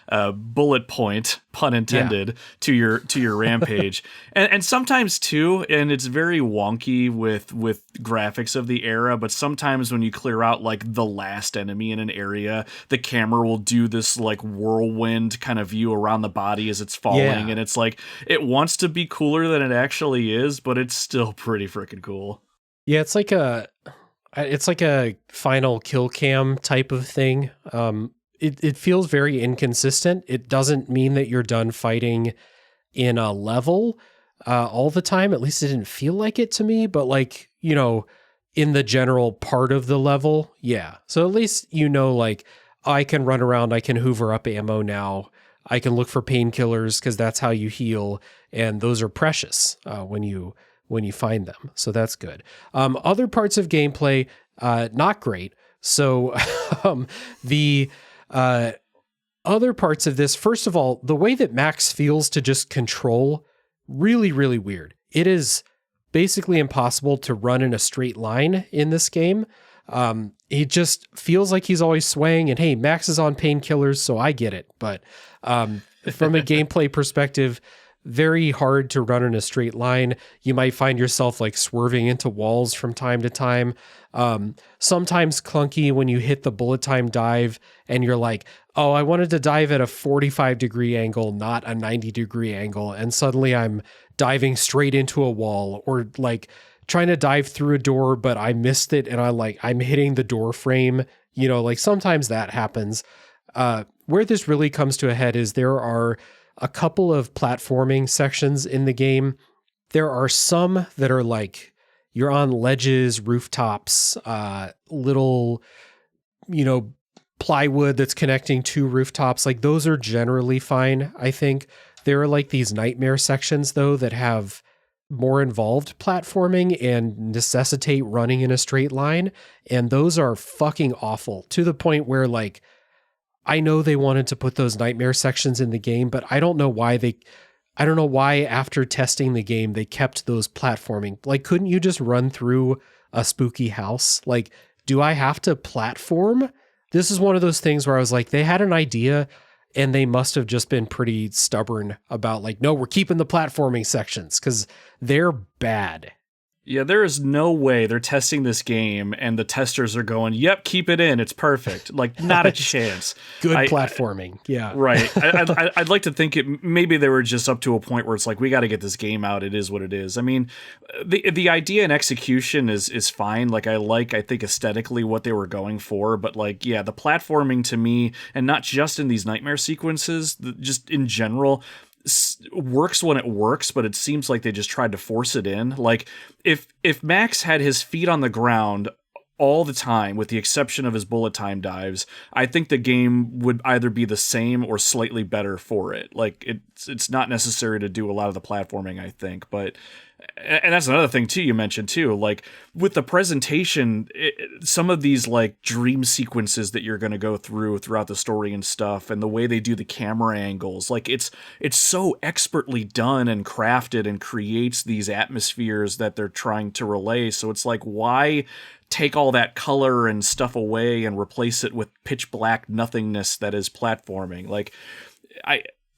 bullet point, pun intended, to your rampage. And sometimes too, and it's very wonky with graphics of the era, but sometimes when you clear out like the last enemy in an area, the camera will do this like whirlwind kind of view around the body as it's falling, and it's like it wants to be cooler than it actually is, but it's still pretty freaking cool. Yeah, it's like a final kill cam type of thing. It feels very inconsistent. It doesn't mean that you're done fighting in a level all the time. At least it didn't feel like it to me, but like, you know, in the general part of the level, yeah. So at least, you know, like I can run around, I can hoover up ammo now. I can look for painkillers because that's how you heal. And those are precious when you find them. So that's good. Other parts of gameplay, not great. So the other parts of this, first of all, the way that Max feels to just control, really, really weird. It is basically impossible to run in a straight line in this game. It just feels like he's always swaying, and hey, Max is on painkillers, so I get it. But from a gameplay perspective, very hard to run in a straight line. You might find yourself like swerving into walls from time to time. Sometimes clunky when you hit the bullet time dive and you're like, oh, I wanted to dive at a 45-degree angle, not a 90-degree angle. And suddenly I'm diving straight into a wall, or like trying to dive through a door, but I missed it and I'm hitting the door frame. You know, like sometimes that happens. Where this really comes to a head is there are a couple of platforming sections in the game. There are some that are like you're on ledges, rooftops, little, you know, plywood that's connecting two rooftops. Like those are generally fine, I think. There are like these nightmare sections though that have more involved platforming and necessitate running in a straight line. And those are fucking awful, to the point where like, I know they wanted to put those nightmare sections in the game, but I don't know why after testing the game, they kept those platforming. Like, couldn't you just run through a spooky house? Like, do I have to platform? This is one of those things where I was like, they had an idea and they must have just been pretty stubborn about like, no, we're keeping the platforming sections because they're bad. Yeah, there is no way they're testing this game and the testers are going, yep, keep it in. It's perfect. Like, not a chance. Good platforming. Yeah. Right. I'd like to think maybe they were just up to a point where it's like, we got to get this game out. It is what it is. I mean, the idea and execution is fine. Like, I think aesthetically what they were going for. But like, yeah, the platforming to me, and not just in these nightmare sequences, just in general, works when it works, but it seems like they just tried to force it in. Like if Max had his feet on the ground all the time, with the exception of his bullet time dives, I think the game would either be the same or slightly better for it. Like it's not necessary to do a lot of the platforming, I think, but. And that's another thing too, you mentioned too, like with the presentation, some of these like dream sequences that you're going to go throughout the story and stuff, and the way they do the camera angles, like it's so expertly done and crafted and creates these atmospheres that they're trying to relay. So it's like, why take all that color and stuff away and replace it with pitch black nothingness that is platforming? Like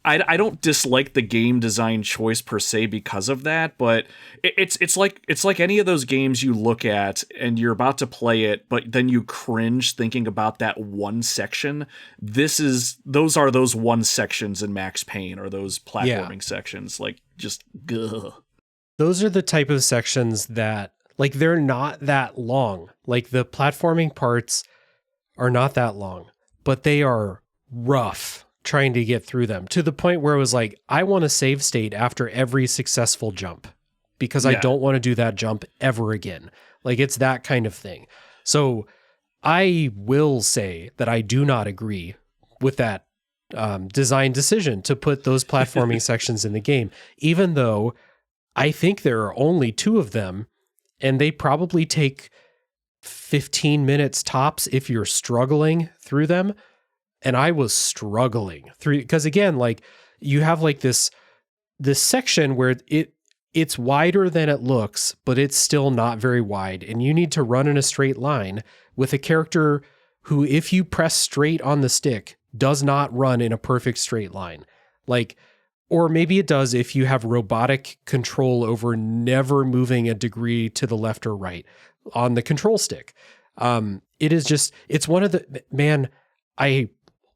I don't dislike the game design choice per se because of that, but it's like any of those games you look at and you're about to play it, but then you cringe thinking about that one section. Those are those one sections in Max Payne, or those platforming sections, like just ugh. Those are the type of sections that, like, they're not that long. Like, the platforming parts are not that long, but they are rough trying to get through them, to the point where it was like, I want to save state after every successful jump because I don't want to do that jump ever again. Like, it's that kind of thing. So I will say that I do not agree with that design decision to put those platforming sections in the game, even though I think there are only 2 of them, and they probably take 15 minutes tops if you're struggling through them. And I was struggling through, because again, like, you have like this section where it's wider than it looks, but it's still not very wide. And you need to run in a straight line with a character who, if you press straight on the stick, does not run in a perfect straight line. Like, or maybe it does if you have robotic control over never moving a degree to the left or right on the control stick. It is just, it's one of the, man, I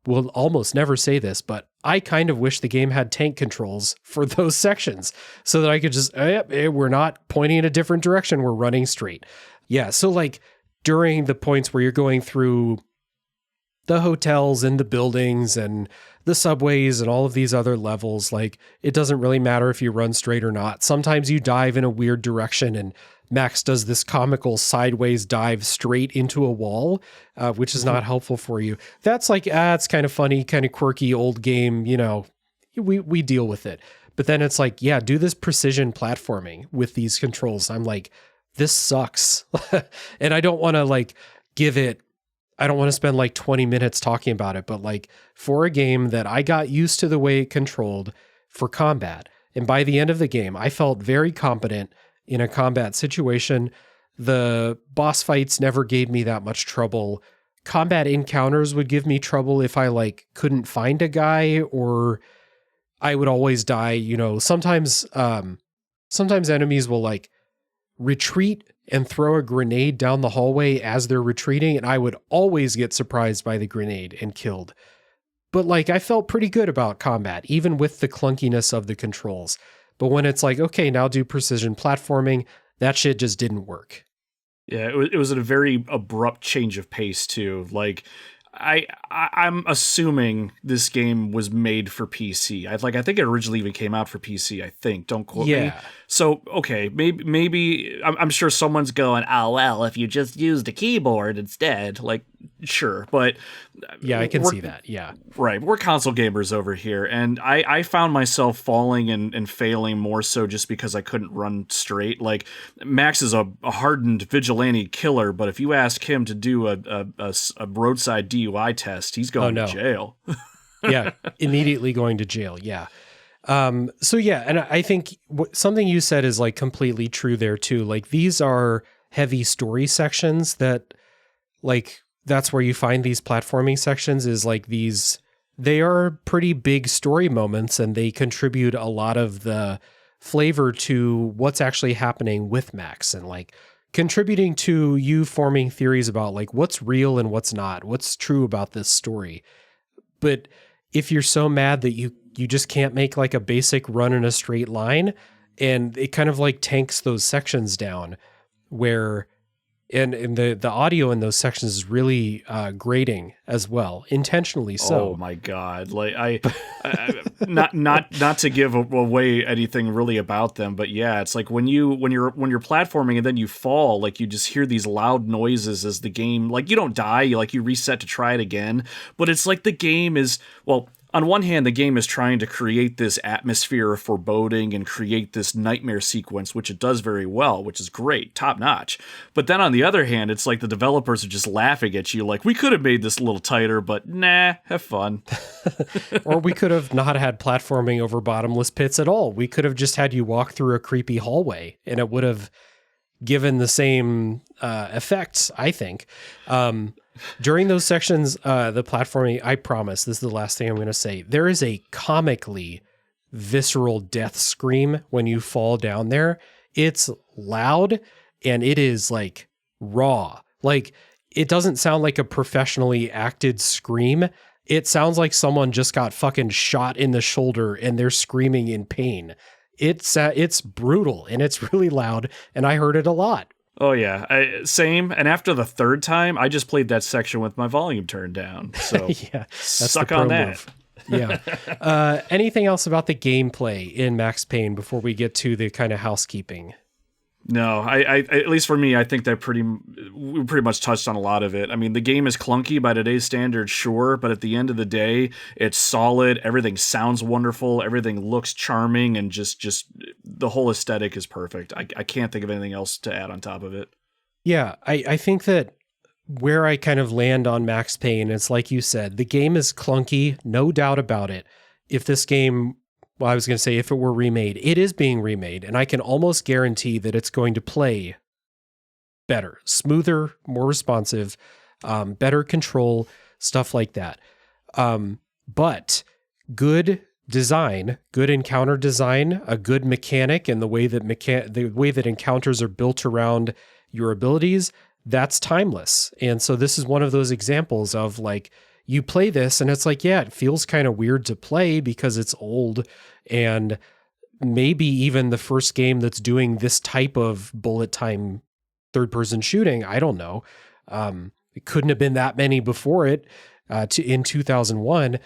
will almost never say this, but I kind of wish the game had tank controls for those sections so that I could just, we're not pointing in a different direction, we're running straight. Yeah, so like during the points where you're going through the hotels and the buildings and the subways and all of these other levels, like, it doesn't really matter if you run straight or not. Sometimes you dive in a weird direction, and Max does this comical sideways dive straight into a wall, which is not helpful for you. That's like, it's kind of funny, kind of quirky old game, you know, we deal with it. But then it's like, yeah, do this precision platforming with these controls. I'm like, this sucks. And I don't want to like I don't want to spend like 20 minutes talking about it, but like, for a game that I got used to the way it controlled for combat, and by the end of the game, I felt very competent in a combat situation. The boss fights never gave me that much trouble. Combat encounters would give me trouble if I like couldn't find a guy, or I would always die. You know, sometimes enemies will like retreat and throw a grenade down the hallway as they're retreating, and I would always get surprised by the grenade and killed. But like, I felt pretty good about combat, even with the clunkiness of the controls. But when it's like, okay, now do precision platforming, that shit just didn't work. Yeah, it was a very abrupt change of pace too. Like, I'm assuming this game was made for PC. I think it originally even came out for PC. I think. Don't quote me. So okay, maybe I'm sure someone's going, oh well, if you just used a keyboard instead, like, sure, but yeah, I can see that. Yeah, right. We're console gamers over here, and I found myself falling and failing more so just because I couldn't run straight. Like, Max is a hardened vigilante killer, but if you ask him to do a roadside DUI test, he's going to jail. Yeah, immediately going to jail. Yeah. So yeah, and I think something you said is like completely true there too. Like, these are heavy story sections that, like, that's where you find these platforming sections, is like they are pretty big story moments, and they contribute a lot of the flavor to what's actually happening with Max, and like contributing to you forming theories about like what's real and what's not, what's true about this story. But if you're so mad that you just can't make like a basic run in a straight line, and it kind of like tanks those sections down, where and the audio in those sections is really grating as well, intentionally so. Oh my god! Like, I not to give away anything really about them, but yeah, it's like when you're platforming and then you fall, like, you just hear these loud noises as the game, like, you don't die, you reset to try it again, but it's like the game is, well, on one hand, the game is trying to create this atmosphere of foreboding and create this nightmare sequence, which it does very well, which is great, top notch. But then on the other hand, it's like the developers are just laughing at you, like, we could have made this a little tighter, but nah, have fun. Or we could have not had platforming over bottomless pits at all. We could have just had you walk through a creepy hallway, and it would have given the same effects, I think. During those sections, the platforming, I promise, this is the last thing I'm going to say. There is a comically visceral death scream when you fall down there. It's loud and it is like raw. Like it doesn't sound like a professionally acted scream. It sounds like someone just got fucking shot in the shoulder and they're screaming in pain. It's brutal and it's really loud, and I heard it a lot. Oh yeah, same. And after the third time, I just played that section with my volume turned down. So yeah, that's suck the pro on that. move. Yeah. Anything else about the gameplay in Max Payne before we get to the kind of housekeeping? No, I at least for me, I think that we pretty much touched on a lot of it. I mean, the game is clunky by today's standards, sure, but at the end of the day, it's solid. Everything sounds wonderful. Everything looks charming, and just the whole aesthetic is perfect. I can't think of anything else to add on top of it. Yeah, I think that where I kind of land on Max Payne, it's like you said, the game is clunky, no doubt about it. If this game... Well, I was going to say if it were remade, it is being remade, and I can almost guarantee that it's going to play better, smoother, more responsive, better control, stuff like that. But good design, good encounter design, a good mechanic, and the way that encounters are built around your abilities, that's timeless. And so this is one of those examples of like, you play this and it's like, yeah, it feels kind of weird to play because it's old and maybe even the first game that's doing this type of bullet time third person shooting. I don't know. It couldn't have been that many before it in 2001.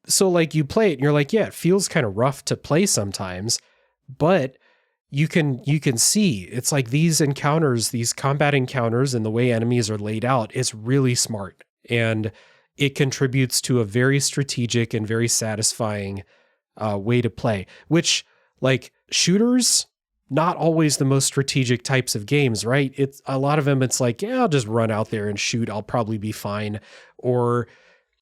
So like you play it and you're like, yeah, it feels kind of rough to play sometimes, but you can see it's like these encounters, these combat encounters and the way enemies are laid out, it's really smart. And it contributes to a very strategic and very satisfying way to play, which like shooters, not always the most strategic types of games, right? It's a lot of them. It's like, yeah, I'll just run out there and shoot. I'll probably be fine. Or,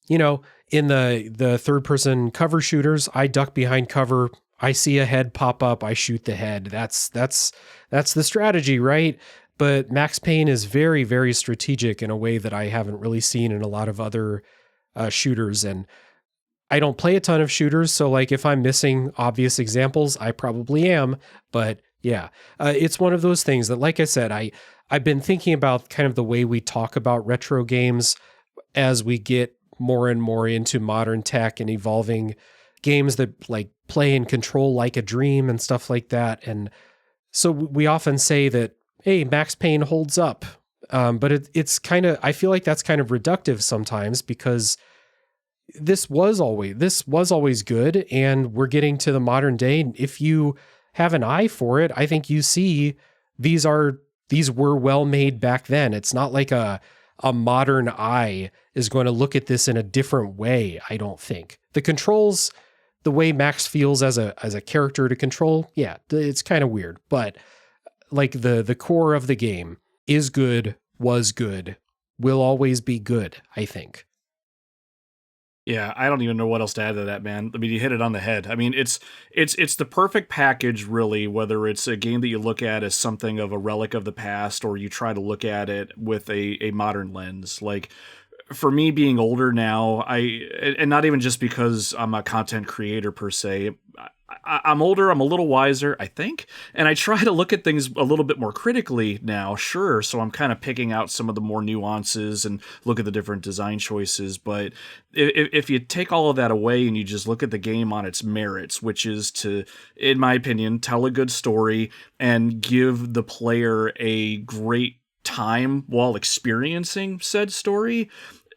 you know, in the third person cover shooters, I duck behind cover. I see a head pop up. I shoot the head. That's the strategy, right? But Max Payne is very, very strategic in a way that I haven't really seen in a lot of other shooters. And I don't play a ton of shooters, so like if I'm missing obvious examples, I probably am. But yeah, it's one of those things that, like I said, I've been thinking about kind of the way we talk about retro games as we get more and more into modern tech and evolving games that like play and control like a dream and stuff like that. And so we often say that, hey, Max Payne holds up. But it's kind of, I feel like that's kind of reductive sometimes because this was always good. And we're getting to the modern day. If you have an eye for it, I think you see these were well made back then. It's not like a modern eye is going to look at this in a different way. I don't think the controls, the way Max feels as a character to control. Yeah, it's kind of weird, but like the core of the game is good, was good, will always be good, I think. Yeah, I don't even know what else to add to that, man. I mean, you hit it on the head. I mean, it's the perfect package, really, whether it's a game that you look at as something of a relic of the past or you try to look at it with a modern lens. Like, for me being older now, and not even just because I'm a content creator per se, I'm older, I'm a little wiser, I think, and I try to look at things a little bit more critically now, sure, so I'm kind of picking out some of the more nuances and look at the different design choices, but if you take all of that away and you just look at the game on its merits, which is to, in my opinion, tell a good story and give the player a great time while experiencing said story,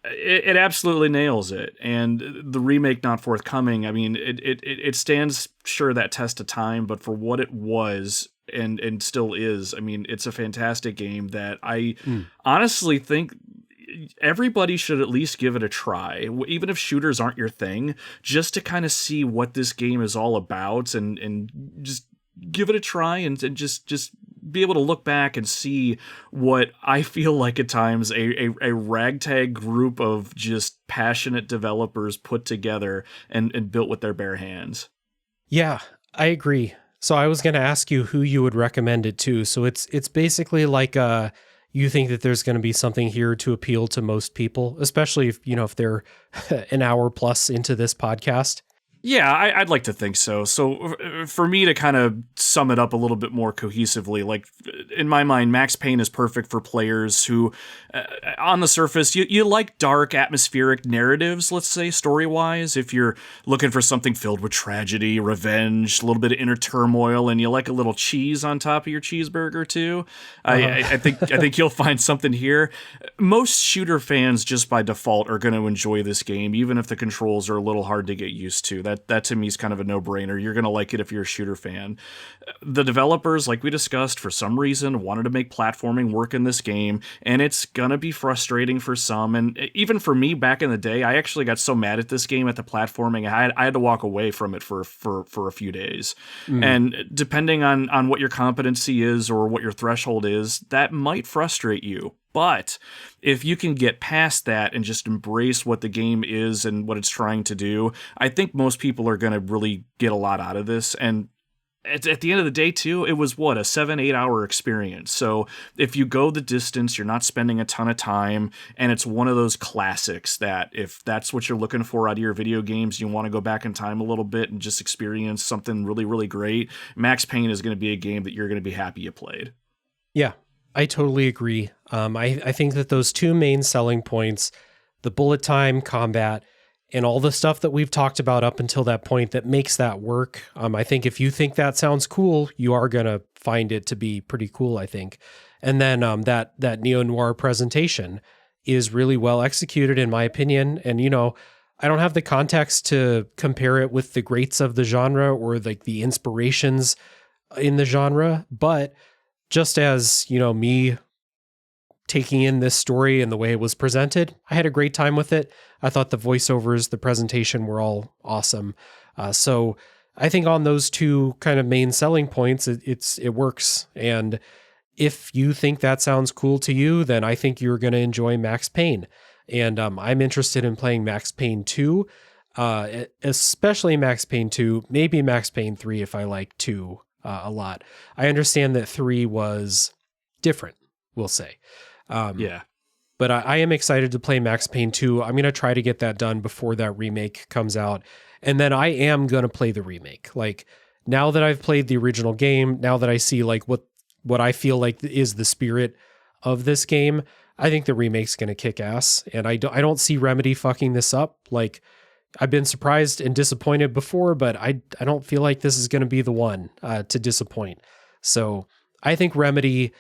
it absolutely nails it. And the remake not forthcoming, I mean, it stands sure that test of time, but for what it was and still is, I mean, it's a fantastic game that I honestly think everybody should at least give it a try, even if shooters aren't your thing, just to kind of see what this game is all about and just give it a try and just be able to look back and see what I feel like at times a ragtag group of just passionate developers put together and built with their bare hands. Yeah, I agree. So I was going to ask you who you would recommend it to. So it's basically like you think that there's going to be something here to appeal to most people, especially if they're an hour plus into this podcast? Yeah, I'd like to think so. So for me to kind of sum it up a little bit more cohesively, like in my mind, Max Payne is perfect for players who, on the surface, you like dark, atmospheric narratives, let's say, story-wise. If you're looking for something filled with tragedy, revenge, a little bit of inner turmoil, and you like a little cheese on top of your cheeseburger too, I think you'll find something here. Most shooter fans, just by default, are going to enjoy this game, even if the controls are a little hard to get used to. That to me is kind of a no-brainer. You're going to like it if you're a shooter fan. The developers, like we discussed, for some reason wanted to make platforming work in this game, and it's going to be frustrating for some. And even for me back in the day, I actually got so mad at this game, at the platforming, I had to walk away from it for a few days. And depending on what your competency is or what your threshold is, that might frustrate you. But if you can get past that and just embrace what the game is and what it's trying to do, I think most people are going to really get a lot out of this. And at the end of the day, too, it was, a 7-8 hour experience. So if you go the distance, you're not spending a ton of time, and it's one of those classics that if that's what you're looking for out of your video games, you want to go back in time a little bit and just experience something really, really great, Max Payne is going to be a game that you're going to be happy you played. Yeah, I totally agree. I think that those two main selling points, the bullet time combat and all the stuff that we've talked about up until that point that makes that work. I think if you think that sounds cool, you are going to find it to be pretty cool, I think. And then that Neo-Noir presentation is really well executed, in my opinion. And, I don't have the context to compare it with the greats of the genre or like the inspirations in the genre, but just as, me taking in this story and the way it was presented, I had a great time with it. I thought the voiceovers, the presentation were all awesome. So I think on those two kind of main selling points, it works. And if you think that sounds cool to you, then I think you're going to enjoy Max Payne. And I'm interested in playing Max Payne 2, especially Max Payne 2, maybe Max Payne 3 if I like 2 a lot. I understand that 3 was different, we'll say. Yeah. But I am excited to play Max Payne 2. I'm going to try to get that done before that remake comes out. And then I am going to play the remake. Like, now that I've played the original game, now that I see like what I feel like is the spirit of this game, I think the remake's going to kick ass. And I don't see Remedy fucking this up. Like, I've been surprised and disappointed before, but I don't feel like this is going to be the one to disappoint. So I think Remedy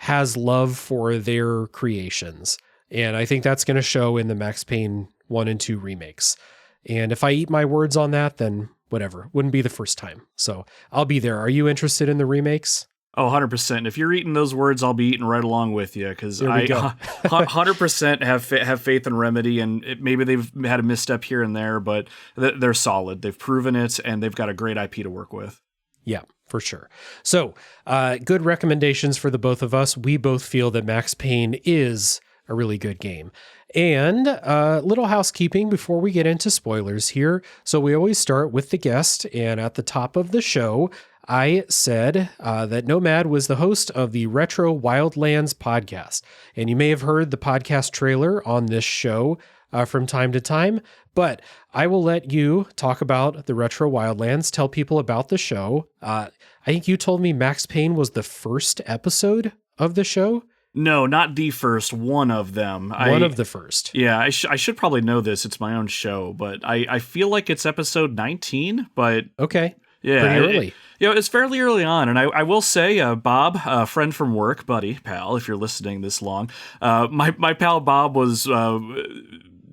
has love for their creations. And I think that's going to show in the Max Payne 1 and 2 remakes. And if I eat my words on that, then whatever. Wouldn't be the first time. So I'll be there. Are you interested in the remakes? Oh, 100%. If you're eating those words, I'll be eating right along with you, because I 100% have faith in Remedy, and maybe they've had a misstep here and there, but they're solid. They've proven it, and they've got a great IP to work with. Yeah, for sure. So, good recommendations for the both of us. We both feel that Max Payne is a really good game. And little housekeeping before we get into spoilers here. So we always start with the guest, and at the top of the show, I said that Nomad was the host of the Retro Wildlands podcast. And you may have heard the podcast trailer on this show from time to time, but I will let you talk about the Retro Wildlands, tell people about the show. I think you told me Max Payne was the first episode of the show. No, not the first, one of them. One of the first. Yeah, I should probably know this. It's my own show, but I feel like it's episode 19, but... Okay. Yeah. Pretty early. It's fairly early on, and I will say, Bob, a friend from work, buddy, pal, if you're listening this long, my pal Bob was...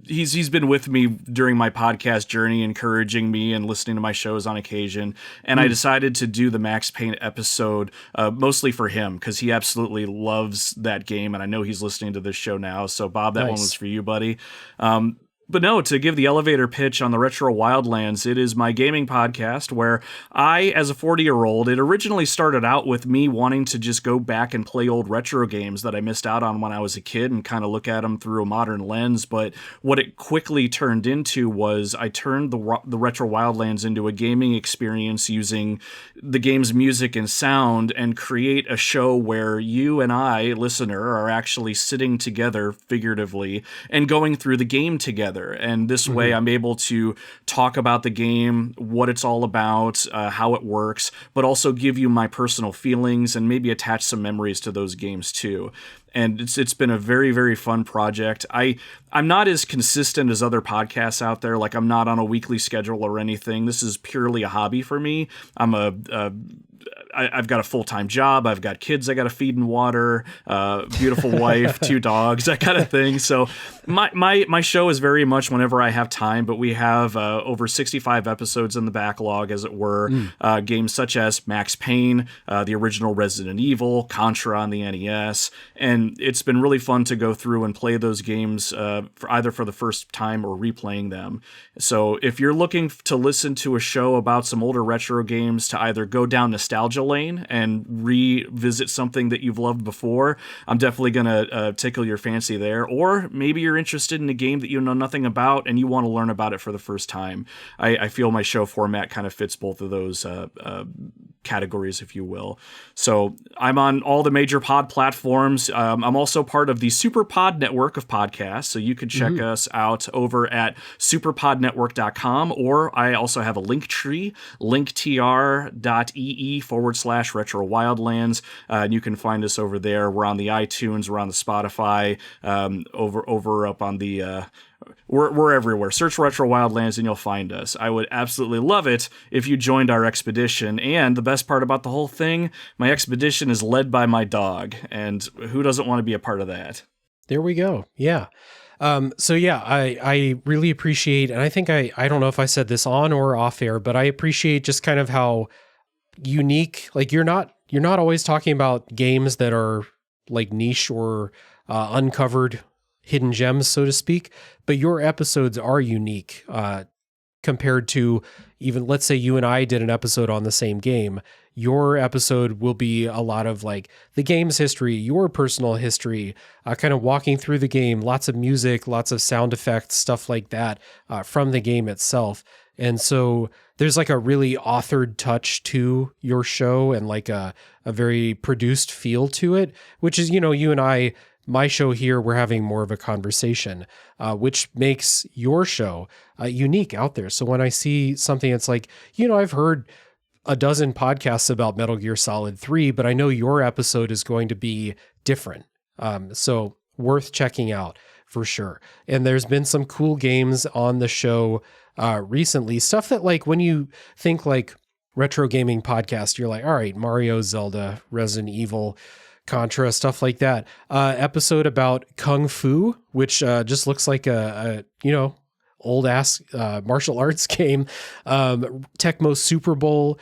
He's been with me during my podcast journey, encouraging me and listening to my shows on occasion. And I decided to do the Max Payne episode mostly for him, because he absolutely loves that game. And I know he's listening to this show now. So Bob, that one was for you, buddy. But no, to give the elevator pitch on the Retro Wildlands, it is my gaming podcast where I, as a 40-year-old, it originally started out with me wanting to just go back and play old retro games that I missed out on when I was a kid and kind of look at them through a modern lens. But what it quickly turned into was I turned the Retro Wildlands into a gaming experience using the game's music and sound and create a show where you and I, listener, are actually sitting together figuratively and going through the game together. And this way I'm able to talk about the game, what it's all about, how it works, but also give you my personal feelings and maybe attach some memories to those games too. And it's been a very, very fun project. I'm not as consistent as other podcasts out there. Like, I'm not on a weekly schedule or anything. This is purely a hobby for me. I've got a full-time job. I've got kids I got to feed and water, beautiful wife, 2 dogs, that kind of thing. So my show is very much whenever I have time, but we have over 65 episodes in the backlog, as it were. Games such as Max Payne, the original Resident Evil, Contra on the NES. And it's been really fun to go through and play those games either for the first time or replaying them. So if you're looking to listen to a show about some older retro games to either go down nostalgia lane and revisit something that you've loved before, I'm definitely going to tickle your fancy there. Or maybe you're interested in a game that you know nothing about and you want to learn about it for the first time. I feel my show format kind of fits both of those categories, if you will. So I'm on all the major pod platforms. I'm also part of the Super Pod network of podcasts, so you can check us out over at superpodnetwork.com, or I also have a link tree, linktr.ee/Retro Wildlands, and you can find us over there. We're on the iTunes, we're on the Spotify, over up on the we're everywhere. Search Retro Wildlands and you'll find us. I would absolutely love it if you joined our expedition. And the best part about the whole thing, my expedition is led by my dog. And who doesn't want to be a part of that? There we go. Yeah. So yeah, I really appreciate, and I think I don't know if I said this on or off air, but I appreciate just kind of how unique, like you're not always talking about games that are like niche or uncovered hidden gems, so to speak, but your episodes are unique compared to even, let's say you and I did an episode on the same game. Your episode will be a lot of like the game's history, your personal history, kind of walking through the game, lots of music, lots of sound effects, stuff like that from the game itself. And so there's like a really authored touch to your show and like a very produced feel to it, which is, you know, you and I, my show here, we're having more of a conversation, which makes your show unique out there. So when I see something, it's like, you know, I've heard a dozen podcasts about Metal Gear Solid 3, but I know your episode is going to be different. So worth checking out for sure. And there's been some cool games on the show recently, stuff that like when you think like retro gaming podcast, you're like, all right, Mario, Zelda, Resident Evil, Contra, stuff like that. Episode about Kung Fu, which just looks like a you know, old ass martial arts game. Tecmo Super Bowl.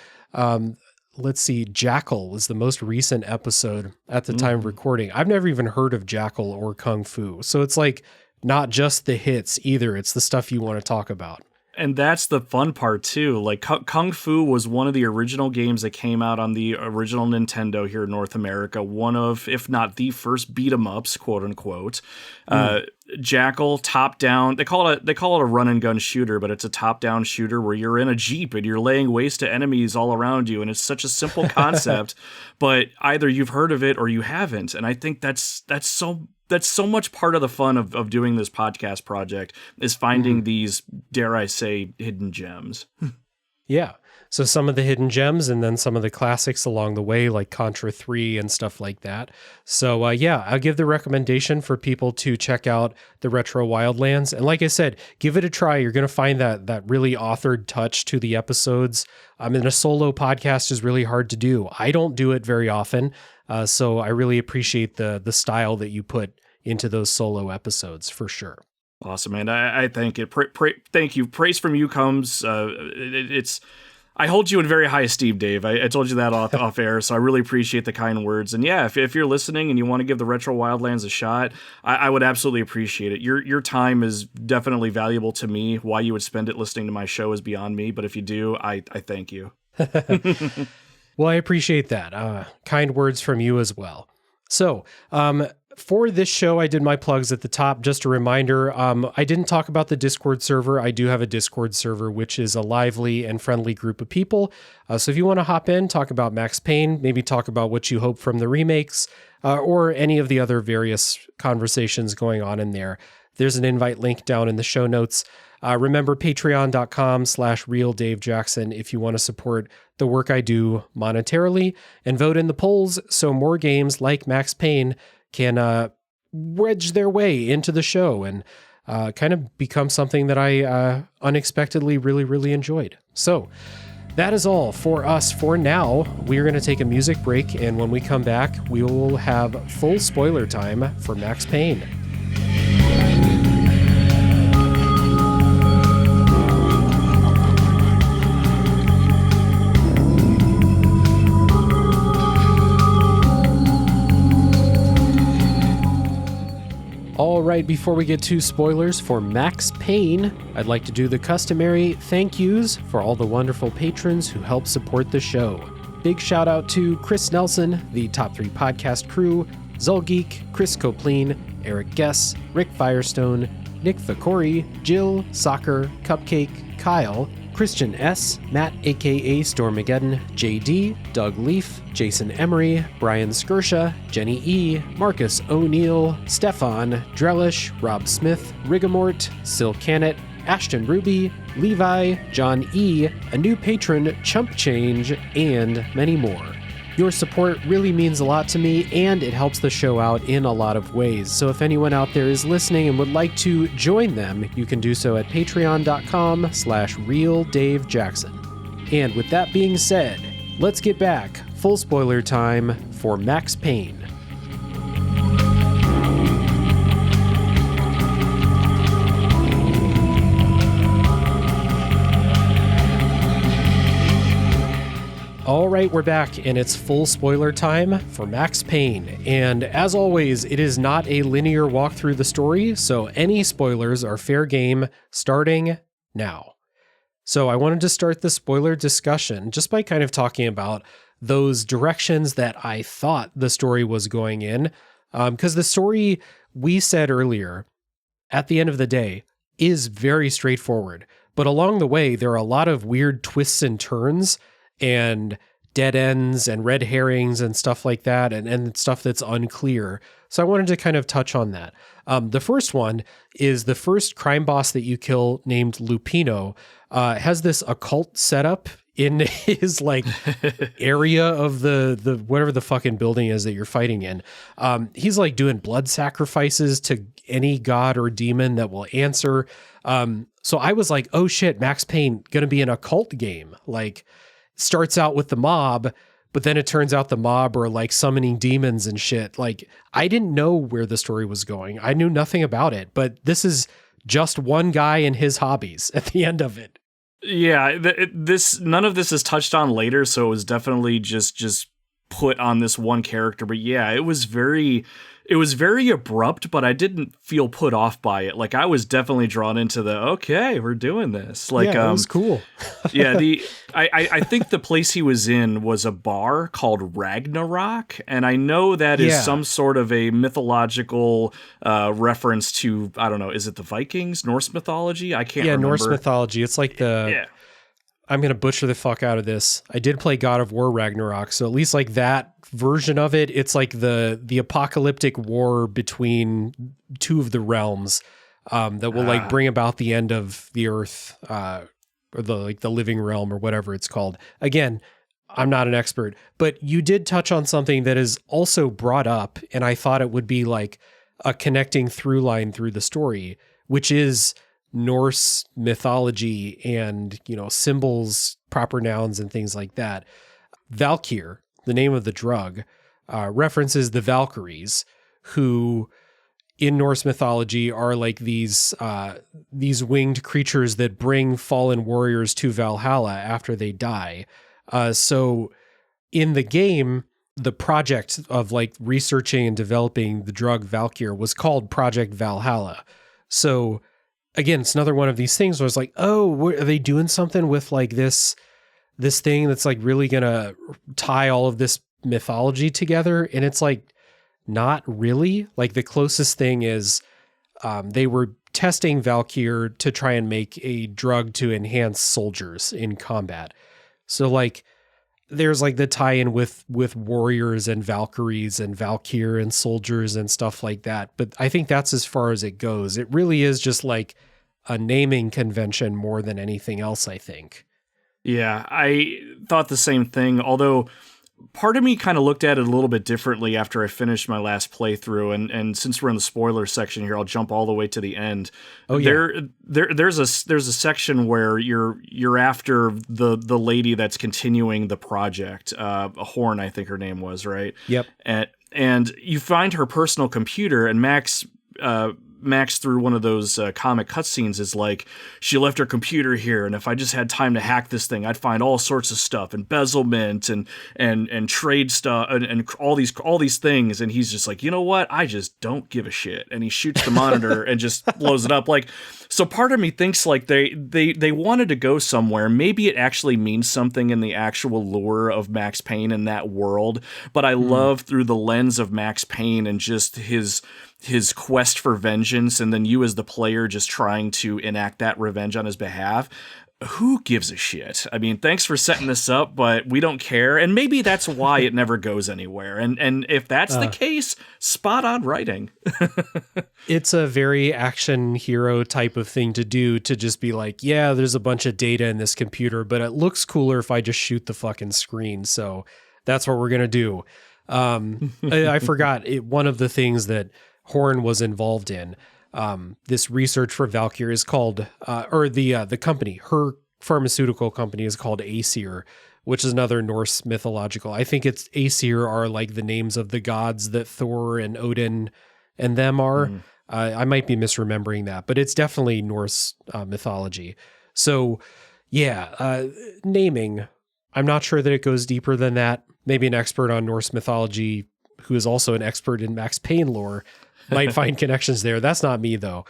Let's see, Jackal was the most recent episode at the time of recording. I've never even heard of Jackal or Kung Fu. So it's like not just the hits either. It's the stuff you want to talk about. And that's the fun part too. Like Kung Fu was one of the original games that came out on the original Nintendo here in North America. One of, if not the first beat 'em ups, quote unquote. Jackal, top down. They call it a run and gun shooter, but it's a top down shooter where you're in a Jeep and you're laying waste to enemies all around you. And it's such a simple concept, but either you've heard of it or you haven't. And I think that's so much part of the fun of doing this podcast project is finding these, dare I say, hidden gems. Yeah. So some of the hidden gems and then some of the classics along the way, like Contra 3 and stuff like that. So yeah, I'll give the recommendation for people to check out the Retro Wildlands. And like I said, give it a try. You're going to find that really authored touch to the episodes. I mean, a solo podcast is really hard to do. I don't do it very often. So I really appreciate the style that you put into those solo episodes for sure. Awesome, man. I thank it. Thank you. Praise from you comes. I hold you in very high esteem, Dave. I told you that off air, so I really appreciate the kind words. And yeah, if you're listening and you want to give the Retro Wildlands a shot, I would absolutely appreciate it. Your time is definitely valuable to me. Why you would spend it listening to my show is beyond me, but if you do, I thank you. Well, I appreciate that. Kind words from you as well. So, for this show, I did my plugs at the top. Just a reminder, I didn't talk about the Discord server. I do have a Discord server, which is a lively and friendly group of people. So if you want to hop in, talk about Max Payne, maybe talk about what you hope from the remakes, or any of the other various conversations going on in there, there's an invite link down in the show notes. Remember patreon.com/realdavejackson if you want to support the work I do monetarily, and vote in the polls so more games like Max Payne can wedge their way into the show and kind of become something that I unexpectedly really enjoyed. So that is all for us for now. We're going to take a music break, and when we come back, we will have full spoiler time for Max Payne. All right, before we get to spoilers for Max Payne, I'd like to do the customary thank yous for all the wonderful patrons who help support the show. Big shout out to Chris Nelson, the Top 3 Podcast crew, Zulgeek, Chris Copleen, Eric Guess, Rick Firestone, Nick Vicori, Jill, Soccer, Cupcake, Kyle, Christian S., Matt aka Stormageddon, JD, Doug Leaf, Jason Emery, Brian Skirsha, Jenny E., Marcus O'Neill, Stefan, Drellish, Rob Smith, Rigamort, Sil Canet, Ashton Ruby, Levi, John E., a new patron, Chump Change, and many more. Your support really means a lot to me, and it helps the show out in a lot of ways. So if anyone out there is listening and would like to join them, you can do so at patreon.com/realdavejackson. And with that being said, let's get back. Full spoiler time for Max Payne. All right, we're back, and it's full spoiler time for Max Payne. And as always, it is not a linear walk through the story, so any spoilers are fair game starting now. So I wanted to start the spoiler discussion just by kind of talking about those directions that I thought the story was going in. Because the story, we said earlier, at the end of the day, is very straightforward. But along the way, there are a lot of weird twists and turns and dead ends and red herrings and stuff like that, and stuff that's unclear. So I wanted to kind of touch on that. The first one is the first crime boss that you kill, named Lupino, has this occult setup in his like area of the whatever the fucking building is that you're fighting in. He's like doing blood sacrifices to any god or demon that will answer. So I was like, oh shit, Max Payne gonna be an occult game. Like, starts out with the mob, but then it turns out the mob are like summoning demons and shit. Like, I didn't know where the story was going. I knew nothing about it, but this is just one guy and his hobbies at the end of it. Yeah, none of this is touched on later, so it was definitely just put on this one character. But yeah, it was very abrupt, but I didn't feel put off by it. Like, I was definitely drawn into okay, we're doing this. Like, yeah, it was cool. Yeah, I think the place he was in was a bar called Ragnarok, and I know that is some sort of a mythological reference to, I don't know, is it the Vikings, Norse mythology? I can't remember. Norse mythology. It's like I'm going to butcher the fuck out of this. I did play God of War Ragnarok, so at least like that version of it, it's like the apocalyptic war between two of the realms that will like bring about the end of the earth, or the living realm or whatever it's called. Again, I'm not an expert, but you did touch on something that is also brought up, and I thought it would be like a connecting through line through the story, which is Norse mythology and, symbols, proper nouns, and things like that. Valkyr, the name of the drug, references the Valkyries, who in Norse mythology are like these winged creatures that bring fallen warriors to Valhalla after they die. So in the game, the project of like researching and developing the drug Valkyr was called Project Valhalla. So again, it's another one of these things where it's like, oh, are they doing something with like this thing that's like really gonna tie all of this mythology together? And it's like, not really. Like the closest thing is they were testing Valkyr to try and make a drug to enhance soldiers in combat. So like there's like the tie-in with warriors and Valkyries and Valkyr and soldiers and stuff like that. But I think that's as far as it goes. It really is just like a naming convention more than anything else, I think. Yeah, I thought the same thing, although part of me kind of looked at it a little bit differently after I finished my last playthrough, and since we're in the spoiler section here, I'll jump all the way to the end. Oh yeah. There's a section where you're after the lady that's continuing the project, Horn, I think her name was, right? Yep. And you find her personal computer, and Max through one of those comic cutscenes is like, she left her computer here, and if I just had time to hack this thing, I'd find all sorts of stuff, embezzlement and trade stuff and all these things. And he's just like, you know what? I just don't give a shit. And he shoots the monitor and just blows it up. Like, so part of me thinks like they wanted to go somewhere. Maybe it actually means something in the actual lore of Max Payne in that world. But I love through the lens of Max Payne and just his quest for vengeance, and then you as the player just trying to enact that revenge on his behalf. Who gives a shit? I mean, thanks for setting this up, but we don't care. And maybe that's why it never goes anywhere. And if that's the case, spot on writing. It's a very action hero type of thing to do, to just be like, yeah, there's a bunch of data in this computer, but it looks cooler if I just shoot the fucking screen. So that's what we're going to do. I forgot one of the things that Horn was involved in. This research for Valkyr is called, the company, her pharmaceutical company is called Aesir, which is another Norse mythological. I think it's Aesir are like the names of the gods that Thor and Odin and them are. I might be misremembering that, but it's definitely Norse mythology. So yeah, naming, I'm not sure that it goes deeper than that. Maybe an expert on Norse mythology who is also an expert in Max Payne lore might find connections there. That's not me, though.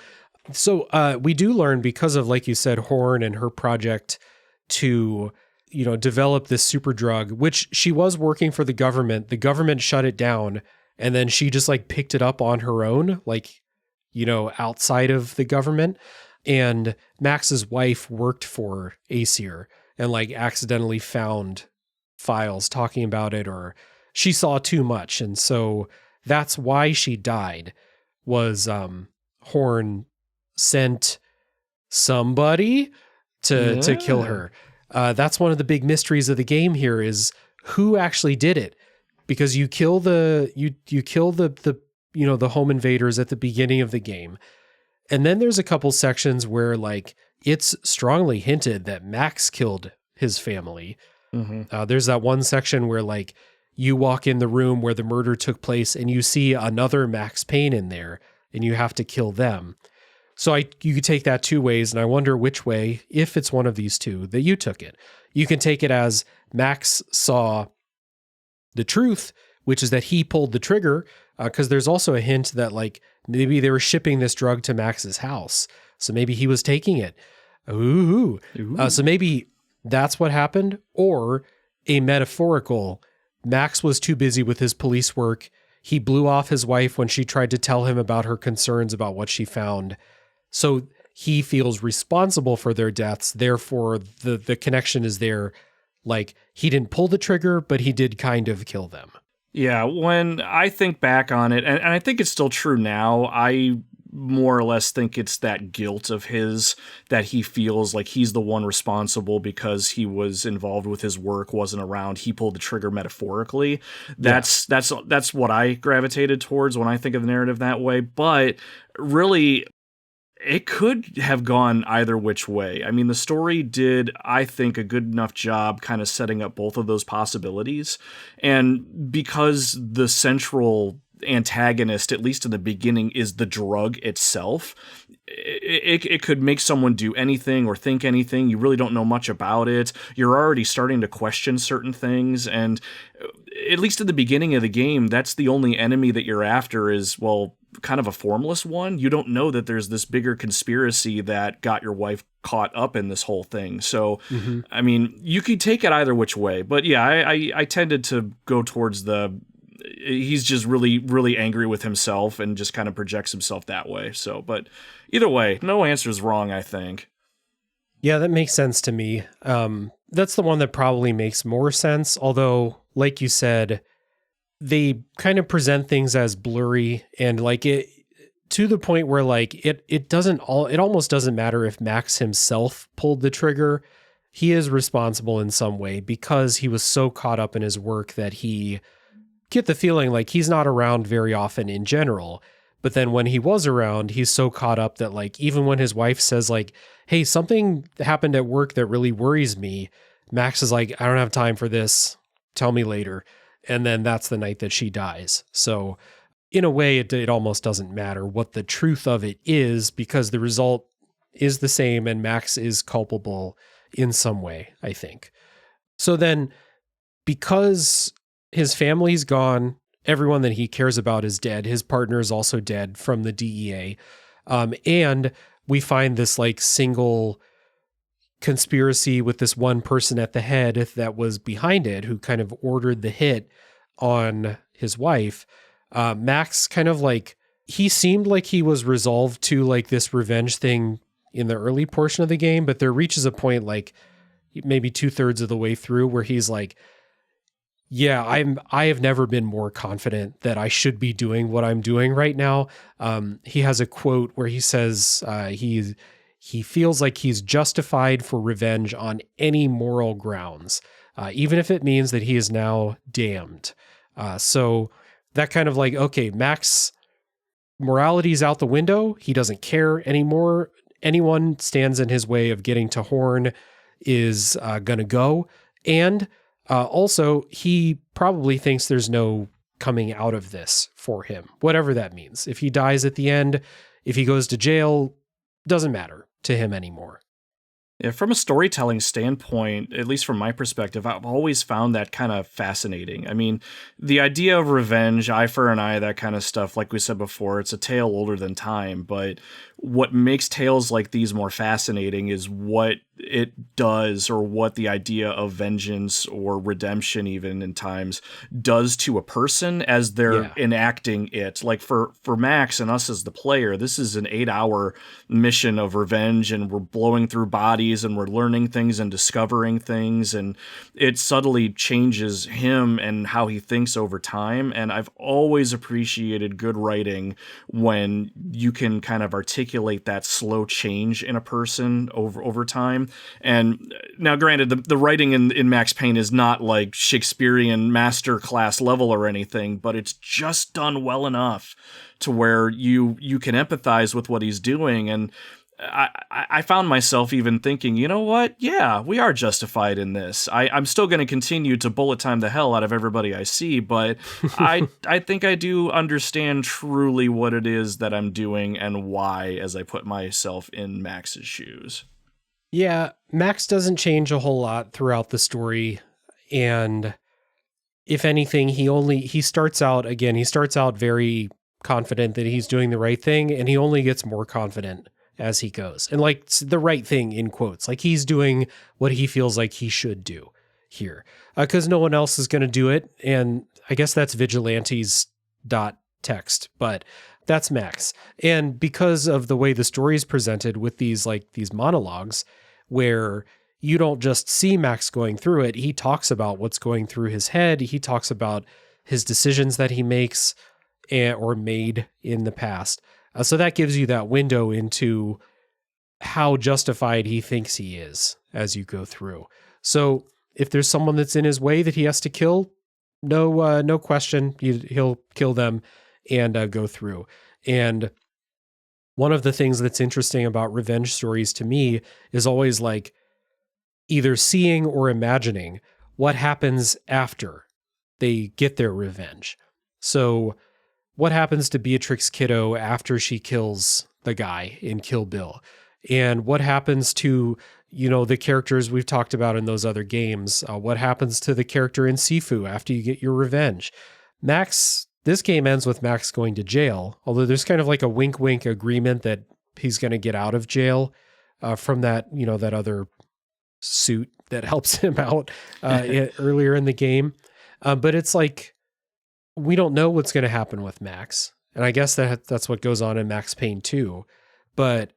So we do learn, because of, like you said, Horn and her project to, develop this super drug, which she was working for the government. The government shut it down, and then she just like picked it up on her own, like, outside of the government. And Max's wife worked for Aesir and like accidentally found files talking about it, or she saw too much. And so that's why she died, was Horn sent somebody to kill her. That's one of the big mysteries of the game here, is who actually did it. Because you kill the home invaders at the beginning of the game. And then there's a couple sections where like it's strongly hinted that Max killed his family. There's that one section where like you walk in the room where the murder took place and you see another Max Payne in there and you have to kill them. So you could take that two ways, and I wonder which way, if it's one of these two, that you took it. You can take it as Max saw the truth, which is that he pulled the trigger, because there's also a hint that like maybe they were shipping this drug to Max's house. So maybe he was taking it. Ooh. So maybe that's what happened, or a metaphorical, Max was too busy with his police work. He blew off his wife when she tried to tell him about her concerns about what she found. So he feels responsible for their deaths. Therefore, the connection is there. Like, he didn't pull the trigger, but he did kind of kill them. Yeah, when I think back on it, and I think it's still true now, I more or less think it's that guilt of his, that he feels like he's the one responsible because he was involved with his work, wasn't around, he pulled the trigger metaphorically. That's what I gravitated towards when I think of the narrative that way. But really, it could have gone either which way. I mean, the story did, I think, a good enough job kind of setting up both of those possibilities. And because the central antagonist, at least in the beginning, is the drug itself. It could make someone do anything or think anything. You really don't know much about it. You're already starting to question certain things, and at least at the beginning of the game, that's the only enemy that you're after is, well, kind of a formless one. You don't know that there's this bigger conspiracy that got your wife caught up in this whole thing. So, I mean, you could take it either which way. But yeah, I tended to go towards he's just really, really angry with himself and just kind of projects himself that way. So, but either way, no answer is wrong, I think. Yeah, that makes sense to me. That's the one that probably makes more sense. Although, like you said, they kind of present things as blurry and like it to the point where like it almost doesn't matter if Max himself pulled the trigger. He is responsible in some way because he was so caught up in his work that he get the feeling like he's not around very often in general. But then when he was around, he's so caught up that like even when his wife says like, hey, something happened at work that really worries me, Max is like, I don't have time for this. Tell me later. And then that's the night that she dies. So in a way, it almost doesn't matter what the truth of it is because the result is the same and Max is culpable in some way, I think. So then because his family's gone, everyone that he cares about is dead. His partner is also dead from the DEA. And we find this like single conspiracy with this one person at the head that was behind it, who kind of ordered the hit on his wife. Max kind of like, he seemed like he was resolved to like this revenge thing in the early portion of the game, but there reaches a point like maybe 2/3 of the way through where he's like, yeah, I have never been more confident that I should be doing what I'm doing right now. He has a quote where he says he feels like he's justified for revenge on any moral grounds, even if it means that he is now damned. So that kind of like, okay, Max morality's out the window. He doesn't care anymore. Anyone stands in his way of getting to Horn is going to go. And also, he probably thinks there's no coming out of this for him, whatever that means. If he dies at the end, if he goes to jail, doesn't matter to him anymore. Yeah, from a storytelling standpoint, at least from my perspective, I've always found that kind of fascinating. I mean, the idea of revenge, eye for an eye, that kind of stuff, like we said before, it's a tale older than time. But what makes tales like these more fascinating is what it does, or what the idea of vengeance or redemption, even in times, does to a person as they're enacting it. Like for Max and us as the player, this is an 8-hour mission of revenge, and we're blowing through bodies and we're learning things and discovering things, and it subtly changes him and how he thinks over time. And I've always appreciated good writing when you can kind of articulate that slow change in a person over time. And now, granted, the writing in Max Payne is not like Shakespearean master class level or anything, but it's just done well enough to where you can empathize with what he's doing. And I found myself even thinking, you know what? Yeah, we are justified in this. I'm still going to continue to bullet time the hell out of everybody I see, but I think I do understand truly what it is that I'm doing and why, as I put myself in Max's shoes. Yeah, Max doesn't change a whole lot throughout the story. And if anything, he starts out very confident that he's doing the right thing, and he only gets more confident as he goes. And like the right thing in quotes, like he's doing what he feels like he should do here, because no one else is going to do it. And I guess that's Vigilantes.text, but that's Max. And because of the way the story is presented with these monologues, where you don't just see Max going through it, he talks about what's going through his head. He talks about his decisions that he makes or made in the past. So that gives you that window into how justified he thinks he is as you go through. So if there's someone that's in his way that he has to kill, no question, he'll kill them and go through. And one of the things that's interesting about revenge stories to me is always like either seeing or imagining what happens after they get their revenge. So what happens to Beatrix Kiddo after she kills the guy in Kill Bill, and what happens to, the characters we've talked about in those other games. What happens to the character in Sifu after you get your revenge? This game ends with Max going to jail, although there's kind of like a wink agreement that he's going to get out of jail from that, that other suit that helps him out earlier in the game. But it's like, we don't know what's going to happen with Max. And I guess that's what goes on in Max Payne 2. But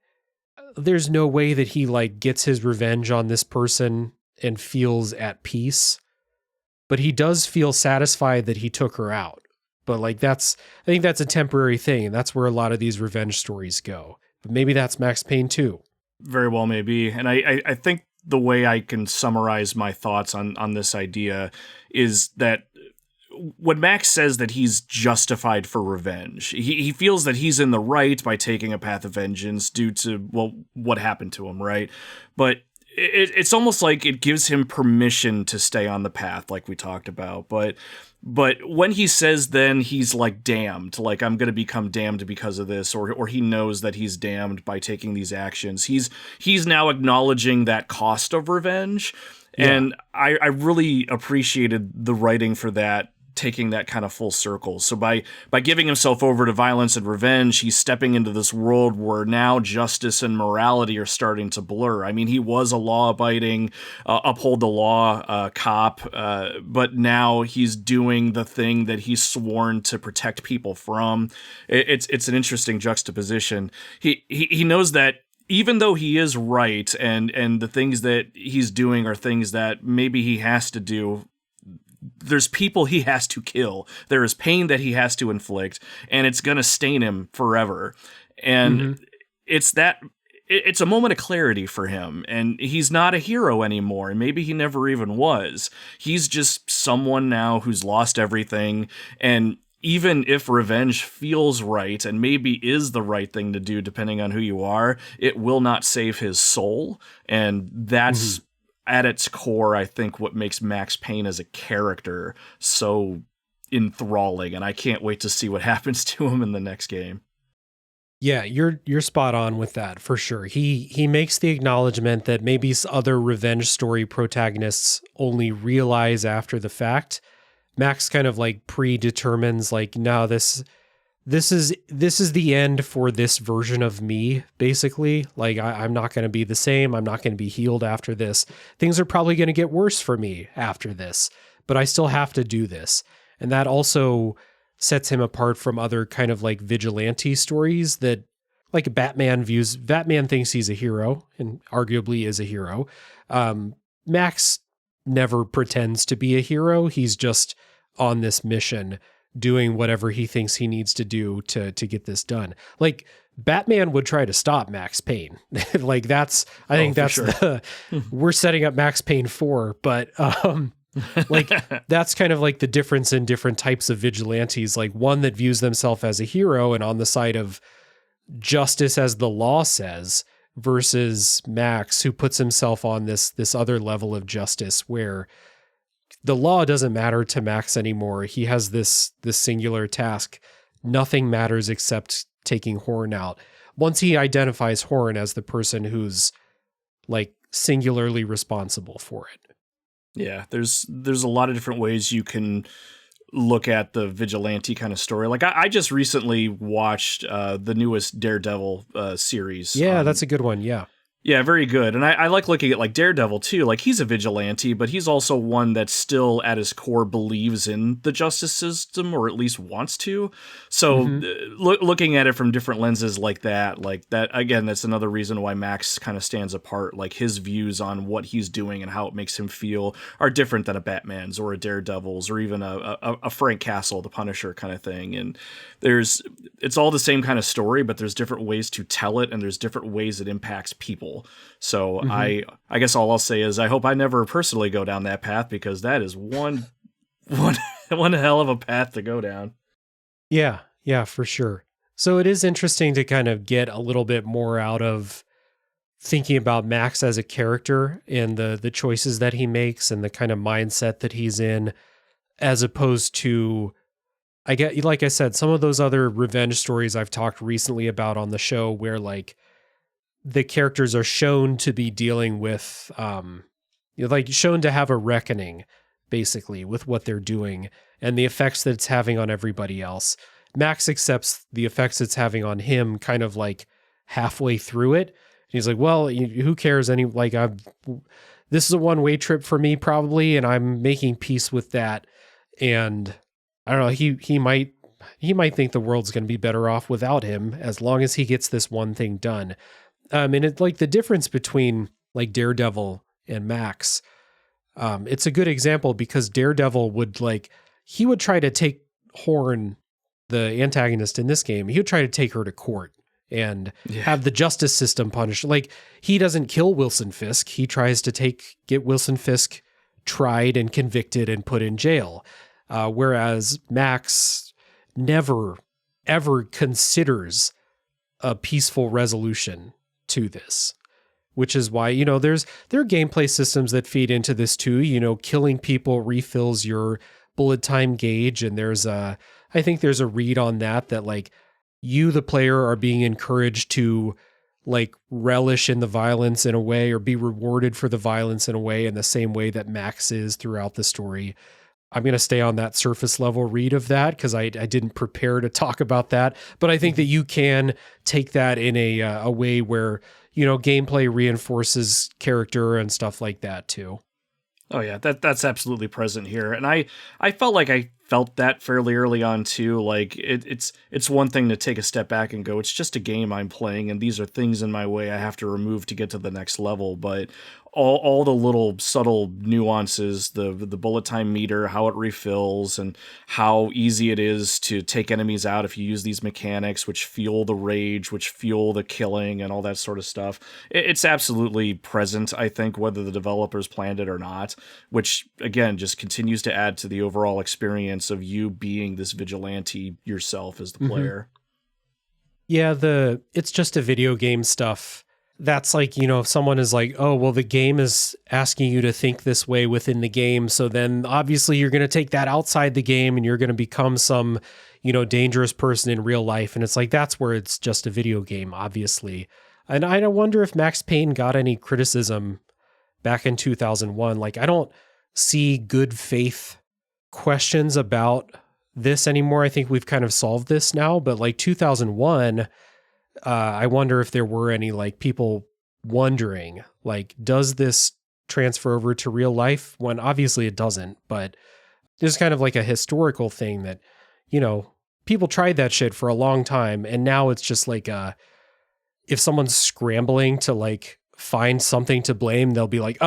there's no way that he like gets his revenge on this person and feels at peace. But he does feel satisfied that he took her out. But like I think that's a temporary thing. And that's where a lot of these revenge stories go. But maybe that's Max Payne 2. Very well, maybe. And I think the way I can summarize my thoughts on this idea is that when Max says that he's justified for revenge, he feels that he's in the right by taking a path of vengeance due to, well, what happened to him, right? But it's almost like it gives him permission to stay on the path, like we talked about. But when he says then he's like damned, like I'm going to become damned because of this, or he knows that he's damned by taking these actions, he's now acknowledging that cost of revenge. Yeah. And I really appreciated the writing for that, taking that kind of full circle. So by giving himself over to violence and revenge, he's stepping into this world where now justice and morality are starting to blur. I mean, he was a law-abiding, uphold the law cop, but now he's doing the thing that he's sworn to protect people from. It's an interesting juxtaposition. He knows that even though he is right, and the things that he's doing are things that maybe he has to do, there's people he has to kill. There is pain that he has to inflict, and it's going to stain him forever. And it's a moment of clarity for him, and he's not a hero anymore, and maybe he never even was. He's just someone now who's lost everything, and even if revenge feels right and maybe is the right thing to do depending on who you are, it will not save his soul, and that's at its core, I think, what makes Max Payne as a character so enthralling, and I can't wait to see what happens to him in the next game. Yeah, you're spot on with that, for sure. He makes the acknowledgement that maybe other revenge story protagonists only realize after the fact. Max kind of like predetermines, like, no, this is the end for this version of me, basically. Like, I'm not going to be the same. I'm not going to be healed after this. Things are probably going to get worse for me after this, but I still have to do this. And that also sets him apart from other kind of like vigilante stories that, like, Batman thinks he's a hero and arguably is a hero. Max never pretends to be a hero. He's just on this mission doing whatever he thinks he needs to do to get this done. Like, Batman would try to stop Max Payne. Like, I think that's sure. We're setting up Max Payne 4, but like, that's kind of like the difference in different types of vigilantes. Like, one that views themselves as a hero and on the side of justice as the law says, versus Max, who puts himself on this other level of justice where the law doesn't matter to Max anymore. He has this singular task. Nothing matters except taking Horn out. Once he identifies Horn as the person who's like singularly responsible for it. Yeah, there's a lot of different ways you can look at the vigilante kind of story. Like, I just recently watched the newest Daredevil series. Yeah, that's a good one. Yeah. Yeah, very good. And I like looking at like Daredevil too. Like, he's a vigilante, but he's also one that still at his core believes in the justice system, or at least wants to. So looking at it from different lenses like that, again, that's another reason why Max kind of stands apart. Like, his views on what he's doing and how it makes him feel are different than a Batman's or a Daredevil's or even a Frank Castle, the Punisher kind of thing. And it's all the same kind of story, but there's different ways to tell it, and there's different ways it impacts people. So I guess all I'll say is I hope I never personally go down that path, because that is one hell of a path to go down. Yeah, for sure. So it is interesting to kind of get a little bit more out of thinking about Max as a character and the choices that he makes and the kind of mindset that he's in, as opposed to I get, like I said, some of those other revenge stories I've talked recently about on the show where like the characters are shown to be dealing with, like shown to have a reckoning basically with what they're doing and the effects that it's having on everybody else. Max accepts the effects it's having on him kind of like halfway through it. He's like, well, who cares? This is a one-way trip for me probably, and I'm making peace with that. And I don't know, he might think the world's going to be better off without him as long as he gets this one thing done. And it's like the difference between like Daredevil and Max. It's a good example because Daredevil would try to take Horn, the antagonist in this game, he would try to take her to court and have the justice system punish. Like, he doesn't kill Wilson Fisk. He tries to get Wilson Fisk tried and convicted and put in jail. Whereas Max never, ever considers a peaceful resolution to this, which is why, there are gameplay systems that feed into this too. Killing people refills your bullet time gauge. And I think there's a read on that like, you, the player, are being encouraged to like relish in the violence in a way or be rewarded for the violence in a way in the same way that Max is throughout the story. I'm going to stay on that surface level read of that because I didn't prepare to talk about that. But I think that you can take that in a way where, gameplay reinforces character and stuff like that too. Oh yeah, that's absolutely present here. And I felt like I felt that fairly early on too. Like it's one thing to take a step back and go, it's just a game I'm playing and these are things in my way I have to remove to get to the next level. But all the little subtle nuances, the bullet time meter, how it refills, and how easy it is to take enemies out if you use these mechanics, which fuel the rage, which fuel the killing, and all that sort of stuff. It's absolutely present, I think, whether the developers planned it or not, which, again, just continues to add to the overall experience of you being this vigilante yourself as the player. Yeah, it's just a video game stuff. That's like, if someone is like, oh, well, the game is asking you to think this way within the game. So then obviously you're going to take that outside the game and you're going to become some, dangerous person in real life. And it's like, that's where it's just a video game, obviously. And I wonder if Max Payne got any criticism back in 2001. Like, I don't see good faith questions about this anymore. I think we've kind of solved this now, but like 2001, I wonder if there were any like people wondering, like, does this transfer over to real life? When obviously it doesn't, but there's kind of like a historical thing that, people tried that shit for a long time. And now it's just like, if someone's scrambling to like find something to blame, they'll be like,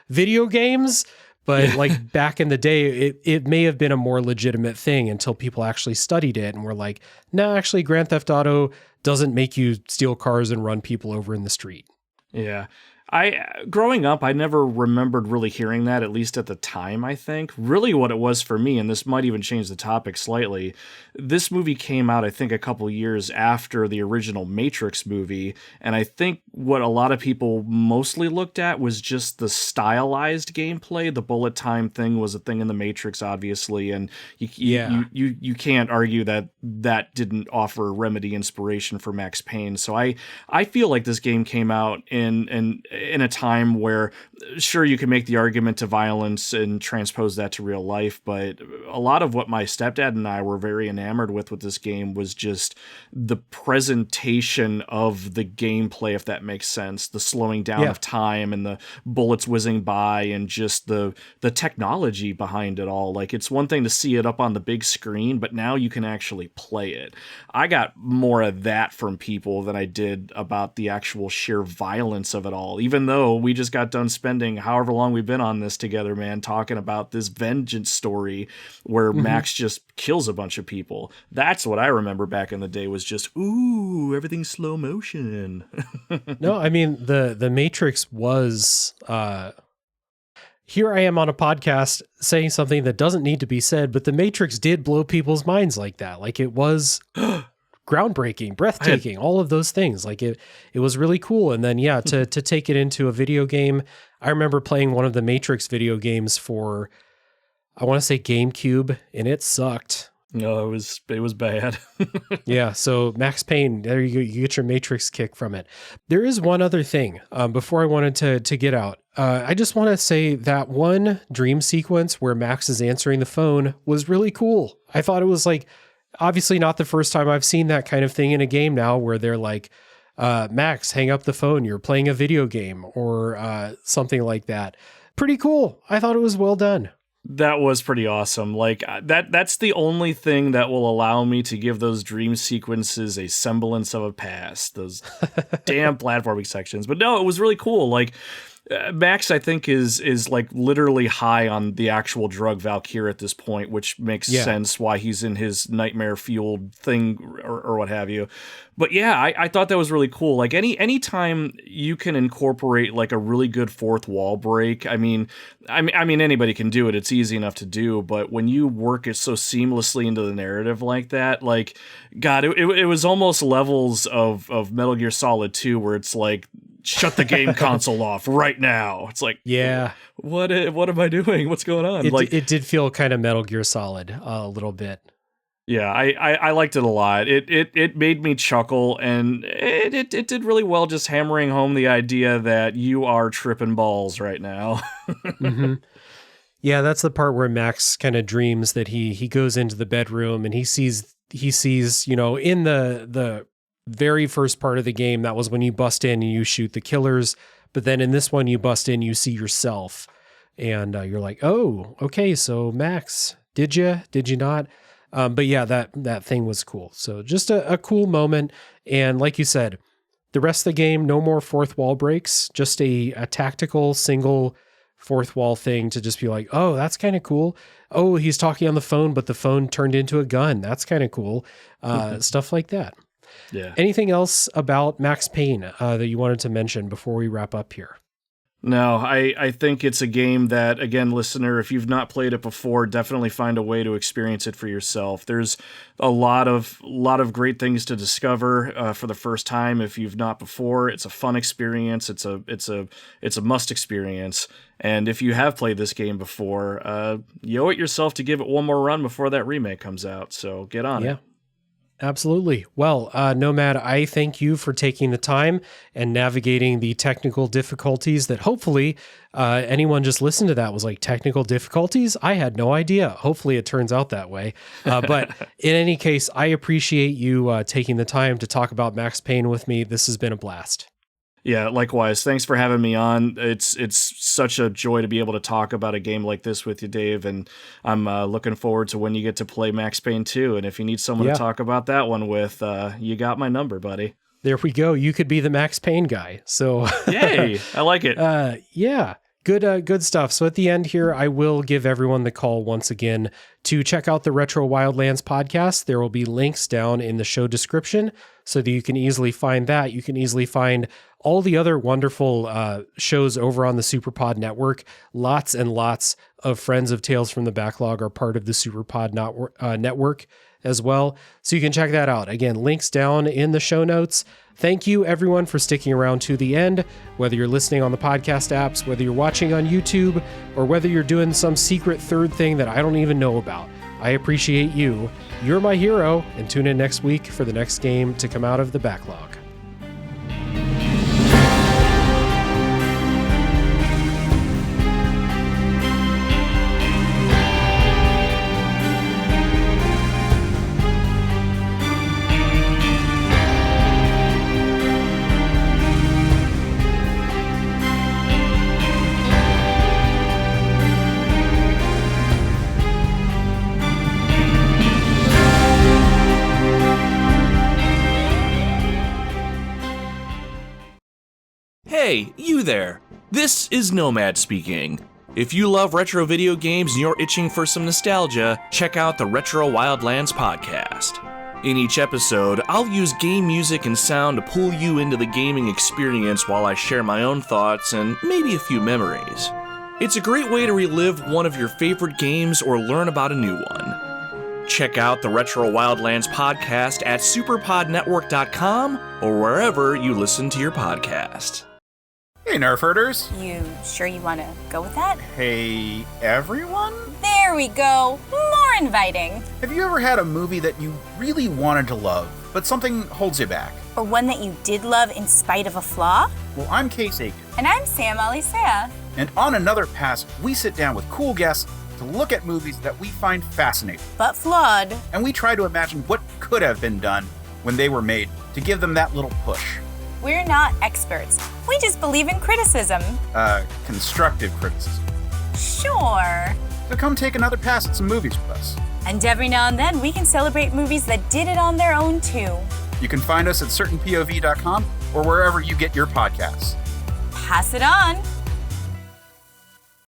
video games. But like back in the day, it may have been a more legitimate thing until people actually studied it and were like, no, actually Grand Theft Auto doesn't make you steal cars and run people over in the street. Yeah. Growing up, I never remembered really hearing that, at least at the time, I think. Really what it was for me, and this might even change the topic slightly, this movie came out, I think, a couple years after the original Matrix movie, and I think what a lot of people mostly looked at was just the stylized gameplay. The bullet time thing was a thing in the Matrix, obviously, and you can't argue that that didn't offer Remedy inspiration for Max Payne. So I feel like this game came out in a time where, sure, you can make the argument to violence and transpose that to real life, but a lot of what my stepdad and I were very enamored with this game was just the presentation of the gameplay, if that makes sense, the slowing down of time and the bullets whizzing by and just the technology behind it all. Like, it's one thing to see it up on the big screen, but now you can actually play it. I got more of that from people than I did about the actual sheer violence of it all, even though we just got done spending however long we've been on this together, man, talking about this vengeance story where Max just kills a bunch of people. That's what I remember back in the day, was just, ooh, everything's slow motion. No, I mean, the Matrix was, here I am on a podcast saying something that doesn't need to be said, but the Matrix did blow people's minds like that. Like, it was groundbreaking, breathtaking, all of those things. Like, it was really cool. And then, to take it into a video game, I remember playing one of the Matrix video games for, I want to say GameCube, and it sucked. No, it was bad. Yeah, so Max Payne, there you go. You get your Matrix kick from it. There is one other thing before I wanted to get out. I just want to say that one dream sequence where Max is answering the phone was really cool. I thought it was like, obviously not the first time I've seen that kind of thing in a game now where they're like, Max, hang up the phone. You're playing a video game or something like that. Pretty cool. I thought it was well done. That was pretty awesome. Like that's the only thing that will allow me to give those dream sequences a semblance of a pass. Those damn platforming sections. But no, it was really cool. Like Max, I think, is like literally high on the actual drug Valkyr at this point, which makes sense why he's in his nightmare fueled thing or what have you. But yeah, I thought that was really cool. Like any time you can incorporate like a really good fourth wall break. I mean anybody can do it. It's easy enough to do. But when you work it so seamlessly into the narrative like that, like God, it was almost levels of Metal Gear Solid 2 where it's like, shut the game console off right now. It's like, yeah, what am I doing? What's going on? It did feel kind of Metal Gear Solid a little bit. Yeah, I liked it a lot. It made me chuckle, and it did really well just hammering home the idea that you are tripping balls right now. Mm-hmm. Yeah, that's the part where Max kind of dreams that he goes into the bedroom and he sees, you know, in the very first part of the game, that was when you bust in and you shoot the killers. But then in this one, you bust in, you see yourself, and you're like, oh, okay, so Max, did you not? But yeah, that thing was cool. So just a cool moment. And like you said, the rest of the game, no more fourth wall breaks, just a tactical single fourth wall thing to just be like, oh, that's kind of cool. Oh, he's talking on the phone, but the phone turned into a gun. That's kind of cool. Stuff like that. Yeah. Anything else about Max Payne that you wanted to mention before we wrap up here? No, I think it's a game that, again, listener, if you've not played it before, definitely find a way to experience it for yourself. There's a lot of great things to discover for the first time if you've not before. It's a fun experience. It's a must experience. And if you have played this game before, you owe it yourself to give it one more run before that remake comes out. So get on it. Absolutely. Well, Nomad, I thank you for taking the time and navigating the technical difficulties that hopefully anyone just listened to that was like, technical difficulties? I had no idea. Hopefully it turns out that way. But in any case, I appreciate you taking the time to talk about Max Payne with me. This has been a blast. Yeah, likewise. Thanks for having me on. It's such a joy to be able to talk about a game like this with you, Dave, and I'm looking forward to when you get to play Max Payne 2. And if you need someone to talk about that one with, you got my number, buddy. There we go. You could be the Max Payne guy. So yay, I like it. Yeah. Good stuff. So at the end here, I will give everyone the call once again to check out the Retro Wildlands podcast. There will be links down in the show description so that you can easily find that. You can easily find all the other wonderful shows over on the Superpod network. Lots and lots of friends of Tales from the Backlog are part of the Superpod network as well. So you can check that out. Again, links down in the show notes. Thank you everyone for sticking around to the end, whether you're listening on the podcast apps, whether you're watching on YouTube, or whether you're doing some secret third thing that I don't even know about. I appreciate you. You're my hero, and tune in next week for the next game to come out of the backlog. Hey, you there! This is Nomad speaking. If you love retro video games and you're itching for some nostalgia, check out the Retro Wildlands podcast. In each episode, I'll use game music and sound to pull you into the gaming experience while I share my own thoughts and maybe a few memories. It's a great way to relive one of your favorite games or learn about a new one. Check out the Retro Wildlands podcast at superpodnetwork.com or wherever you listen to your podcast. Hey, Nerf herders. You sure you want to go with that? Hey, everyone? There we go. More inviting. Have you ever had a movie that you really wanted to love, but something holds you back? Or one that you did love in spite of a flaw? Well, I'm Case Aiken. And I'm Sam Alisea. And on Another Pass, we sit down with cool guests to look at movies that we find fascinating. But flawed. And we try to imagine what could have been done when they were made to give them that little push. We're not experts. We just believe in criticism. Constructive criticism. Sure. So come take another pass at some movies with us. And every now and then, we can celebrate movies that did it on their own, too. You can find us at certainpov.com or wherever you get your podcasts. Pass it on.